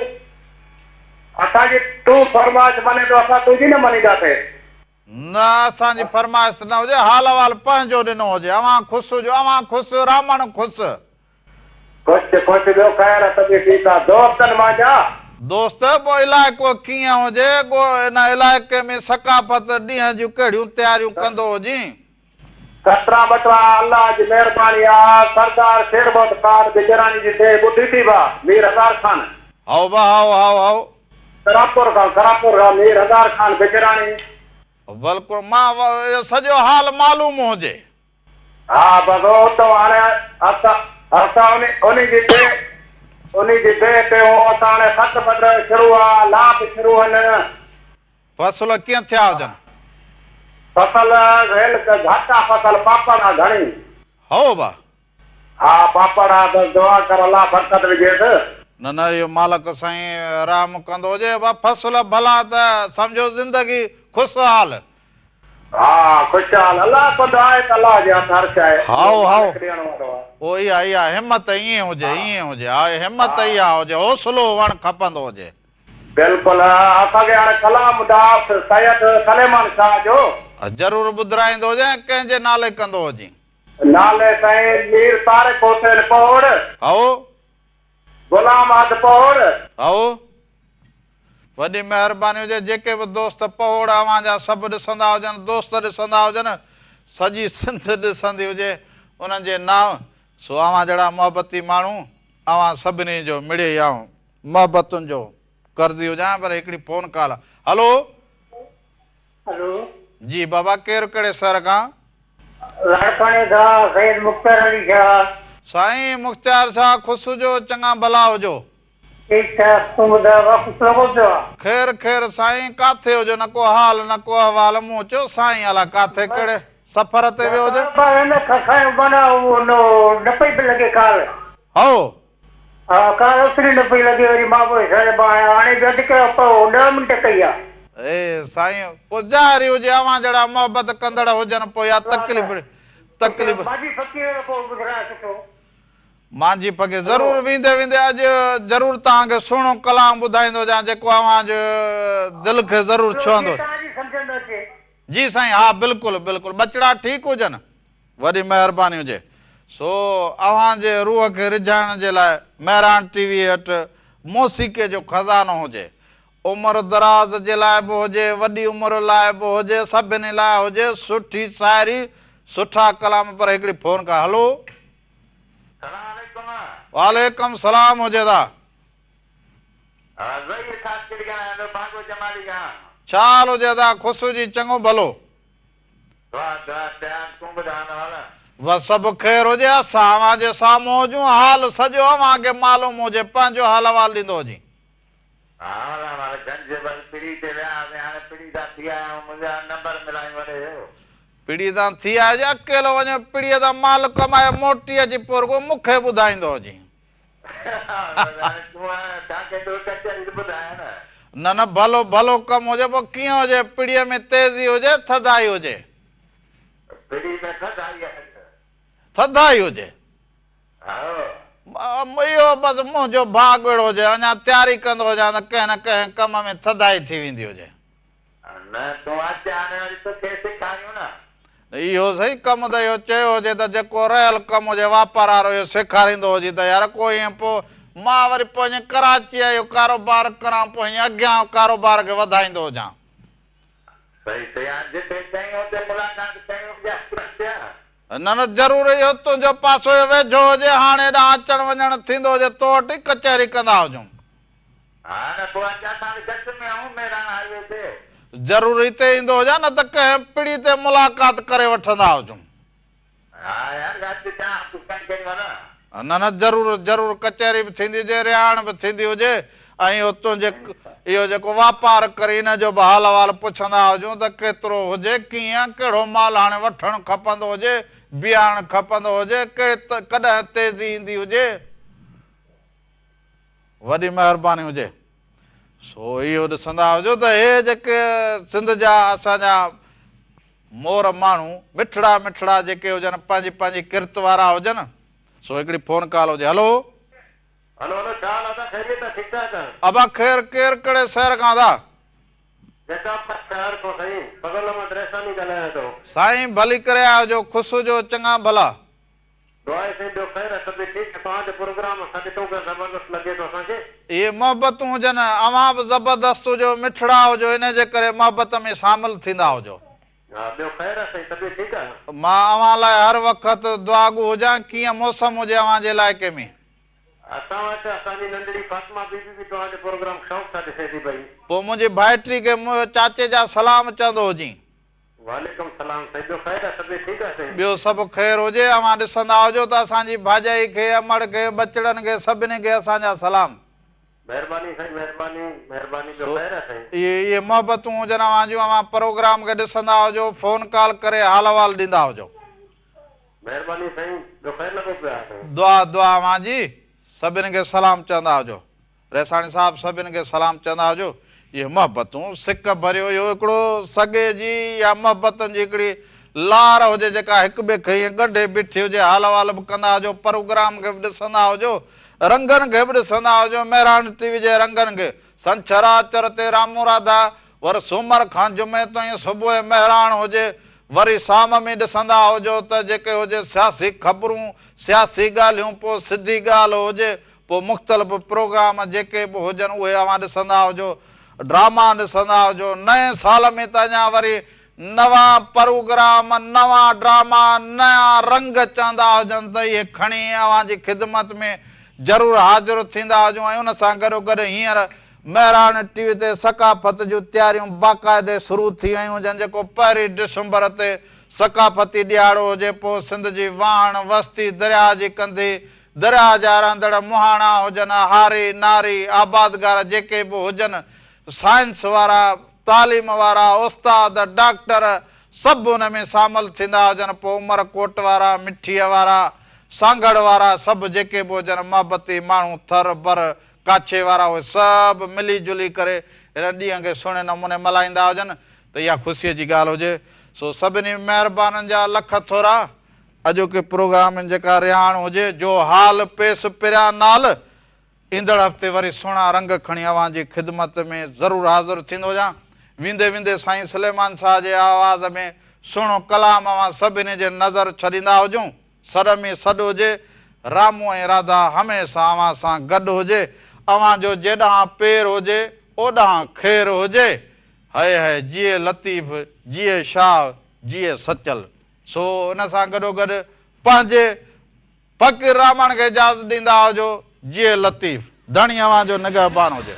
असांजी तूं फरमाइश मने तो असां तुंहिंजी न मञींदासीं। न असांजी फरमाइश न हुजे, हाल वाल पंहिंजो ॾिनो हुजे। अवां ख़ुशि हुजो, अवां ख़ुशि, रामण ख़ुशि। ख़ुशि ॿियो ख़ैर सभु ठीकु आहे। दोस्तनि मां जा दोस्त पोइ इलाइक़ो कीअं हुजे, हिन इलाइक़े में सकाफ़त ॾींहं जूं कहिड़ियूं तयारियूं कंदो हुजी? कतरा बटवा अल्लाह जी महिरबानी आहे। सरदार शेरबत ख़ान गुजरानी जी थे ॿुधी थी बा, मीर हज़ार खान। हाओ बा, हाओ करापुर खां मीर हज़ार खान गुजरानी। बिल्कुलु, मां सॼो हाल मालूम हुजे। हा बसि हो त हाणे असां उन्ही जी ॿिए ते असां हाणे खत पत्र शुरू आहे, लाभ शुरू आहिनि। फसल कीअं थिया हुजनि? फसल घटि आहे, फसल पापड़ आहे घणी। हो बा, हा पापड़ आहे, बसि दुआ कर अलाह बरकत विझेसि। न न इहो मालिक साईं राम कंदो हुजे। फसल भला त सम्झो ज़िंदगी खुशहाल। हा खुशहाल, अलाह कंदो आहे त अलाह जे हथ हर शइ। हाओ ओ इहा हिम्मत ईअं हुजे। हा हिम्मत इहा हुजे, हौसलो हुअणु खपंदो हुजे। बिल्कुलु, असांखे हाणे कलाम दास सैयद सलेमान शाह जो ज़रूरु ॿुधाईंदो हुजे, कंहिंजे नाले कंदो हुजे? नाले साईं मीर तारिक हुसैन पौड़। हाओ गुलाम अहमद पौड़। हाओ वॾी महिरबानी हुजे। जेके बि दोस्त पौड़ अवां जा सभु ॾिसंदा हुजनि, दोस्त ॾिसंदा हुजनि, सॼी सिंध ॾिसंदी हुजे, उन्हनि जे नाम। सो अवां जहिड़ा मोहबती माण्हू, अवां सभिनी जो मिड़े आऊं मोहबतुनि जो करदी हुजां। पर हिकिड़ी फ़ोन कॉल। हलो जी बाबा, केरु कहिड़े शहर खां? लाड़काने खां सैयद मुख्तार अली शाह। साईं मुख्तार शाह, ख़ुशि हुजो, चङा भला हुजो। ख़ैर साईं, काथे हुजो, न को हाल न को अहवाल, मूं चयो साईं अला काथे कहिड़े सफ़र ते वियो हुजे? ए साईं पोइ ज़ाहिरी हुजे, अवां जहिड़ा मोहबत कंदड़ हुजनि, पोइ या तकलीफ़ मांजी पके ज़रूरु वेंदे अॼु ज़रूरु तव्हांखे सुहिणो कलाम ॿुधाईंदो जां, जेको अवां जो दिलि खे ज़रूरु छुहंदो। जी साईं, हा बिल्कुलु बचड़ा ठीकु हुजनि, वॾी महिरबानी हुजे। सो अवां जे रूह खे रिझाइण जे लाइ महिरान टीवी वटि मौसीक़े जो खज़ानो हुजे। उमिरि दराज़ जे लाइ बि हुजे, वॾी उमिरि लाइ बि हुजे, सभिनी लाइ हुजे, सुठी शाइरी, सुठा कलाम। पर हिकिड़ी फ़ोन का। हलो वालेकुम सलाम हुजे दा। छा हाल हुजे दा? ख़ुशि जी, चङो भलो। बस सभु ख़ैर हुजे। असां अवां जे साम्हूं हुजूं, हाल सॼो अवां खे मालूम हुजे, पंहिंजो हाल अहवाल ॾींदो हुजे। पिड़ी तां थी आया, अकेलो वञो पिड़ीअ तां माल कमाए मोटी अची पोइ मूंखे ॿुधाईंदो हुजे। न भलो कमु हुजे, पोइ कीअं हुजे? पिड़ीअ में तेज़ी हुजे, थधाई हुजे? थधाई हुजे इहो बसि मुंहिंजो भाग अहिड़ो हुजे अञा तयारी कंदो हुजां त कंहिं न कंहिं कम में थधाई थी वेंदी हुजे इहो सही कमु त इहो चयो हुजे त जेको रहियल कमु हुजे वापार वारो इहो सेखारींदो हुजे त यार कोई ईअं पोइ मां वरी पोइ कराची जो कारोबार करां पोइ हीअं अॻियां कारोबार खे वधाईंदो हुजां न न ज़रूरु इहो तुंहिंजो पासो वेझो हुजे हाणे हेॾां अचण वञण थींदो हुजे तो वटि कचहरी कंदा हुजूं ज़रूरु हिते ईंदो हुजां न त कंहिं पीढ़ी ते मुलाक़ात करे वठंदा हुजूं न न ज़रूरु ज़रूरु कचहरी बि थींदी हुजे रिहाण बि थींदी हुजे ऐं इहो तुंहिंजे इहो जेको वापार करे हिन जो बि हाल अहिवाल पुछंदा हुजूं त केतिरो हुजे कीअं कहिड़ो माल हाणे वठणु खपंदो हुजे बिहारणु खपंदो हुजे कॾहिं तेज़ी ईंदी हुजे वॾी महिरबानी हुजे सो इहो ॾिसंदा हुजो त हे जेके सिंध जा असांजा मोर माण्हू मिठड़ा मिठड़ा जेके हुजनि पंहिंजी पंहिंजी किरत वारा हुजनि सो हिकिड़ी फोन कॉल हुजे हलो हेलो हेलो छा हाल आहे खैरियत आहे ठीकु ठाक अबा ख़ैर केरु कहिड़े शहर खां था शहर खां साईं बगल मां ड्रेसानी ॻाल्हायां थो साईं भली करे आयो जो ख़ुशि जो चङा भला दुआ साईं ॿियो ख़ैर आहे सभु ठीकु तव्हांजो प्रोग्राम असां ॾिठो पिया ज़बरदस्त लॻे थो असांखे इहे मोहबतूं हुजनि अवां बि ज़बरदस्त हुजो मिठड़ा हुजो इन जे करे मोहबत में शामिल थींदा हुजो हा ॿियो ख़ैर आहे साईं तबियत ठीकु आहे मां अवां लाइ हर वक़्तु दुआगू हुजां कीअं मौसम हुजे अवां जे इलाइक़े में असां वटि असांजी नंढड़ी फातिमा बीबी बि तव्हांजो प्रोग्राम शौक़ सां ॾिसे थी पई पोइ मुंहिंजी भाइटी खे चाचे जा सलाम चवंदो हुजी वालेकुम सलाम साईं ॿियो ख़ैर आहे तबियत ठीकु आहे साईं ॿियो सभु ख़ैर हुजे अवां ॾिसंदा हुजो त असांजी भाॼाई खे अमड़ खे बचड़नि खे सभिनी खे असांजा सलाम महिरबानी साईं महिरबानी महिरबानी ॿियो ख़ैर आहे साईं इहे मोहबतूं हुजनि अवां जूं अवां प्रोग्राम खे ॾिसंदा हुजो फोन कॉल करे हाल अहिवाल ॾींदा हुजो महिरबानी साईं ॿियो ख़ैर लॻो पियो आहे दुआ दुआ अवां जी सभिनी खे सलाम चवंदा हुजो रेसाणी साहिब सभिनी खे सलाम चवंदा हुजो इहे मोहबतूं सिक भरियो इहो हिकिड़ो सॻे जी या मोहबतुनि जी हिकिड़ी लार हुजे जेका हिक ॿिए खे ईअं गॾे बीठी हुजे हाल अहिवाल बि कंदा हुजो प्रोग्राम खे बि ॾिसंदा हुजो रंगनि खे बि ॾिसंदा हुजो महिराण टीवी जे रंगनि खे छंछरु ते रामू राधा वरी सूमर खां जुमे ताईं सुबुह महिराण हुजे वरी शाम में ॾिसंदा हुजो त जेके हुजे सियासी ख़बरूं सियासी ॻाल्हियूं पोइ सिधी ॻाल्हि हुजे पोइ मुख़्तलिफ़ प्रोग्राम जेके बि हुजनि उहे अवां ॾिसंदा हुजो ड्रामा ॾिसंदा हुजो नए साल में त अञा वरी नवां प्रोग्राम नवां ड्रामा नया रंग चवंदा हुजनि त इहे खणी अवां जी ख़िदमत में ज़रूरु हाज़िर थींदा हुजूं ऐं उन सां गॾोगॾु हींअर महिराण टीवी ते सकाफ़त जूं तयारियूं बाक़ाइदे शुरू थी वियूं हुजनि जेको 1 डिसंबर ते सकाफ़ती ॾियारो हुजे पोइ सिंध जी वाण वस्ती दरिया जी कंदी दरिया जा रहंदड़ मुहाणा हुजनि हारी नारी आबादगार जेके बि हुजनि साइंस वारा तालीम वारा उस्ताद डॉक्टर सभु हुन में शामिल थींदा हुजनि पोइ उमरकोट वारा मिठीअ वारा सांगड़ वारा सभु जेके बि हुजनि मोहबती माण्हू थर बर काछे वारा उहे सभु मिली जुली करे हिन ॾींहं खे सुहिणे नमूने मल्हाईंदा हुजनि त इहा ख़ुशीअ जी ॻाल्हि हुजे सो सभिनी महिरबाननि जा लख थोरा अॼोके प्रोग्राम जेका रिहाण हुजे जो हाल पेश पिरिया नाल ईंदड़ हफ़्ते वरी सुहिणा रंग खणी अवां जी ख़िदमत में ज़रूरु हाज़िर थींदो हुजां वेंदे वेंदे साईं सलेमान शाह जे आवाज़ में सुहिणो कलाम अवां सभिनी जे नज़र छॾींदा हुजूं सॾ में सॾु हुजे रामू ऐं राधा हमेशह अवां सां गॾु हुजे अवां जो जेॾांहुं पेर हुजे ओॾांहुं ख़ैर हुजे हाय हाय जिए लतीफ़ जिए शाह जिए सचल सो उन सां गॾोगॾु पंहिंजे फ़क़ीर रहमान खे इजाज़त ॾींदा हुजो जिए लतीफ़ धणी अवां जो निगहबान हुजे।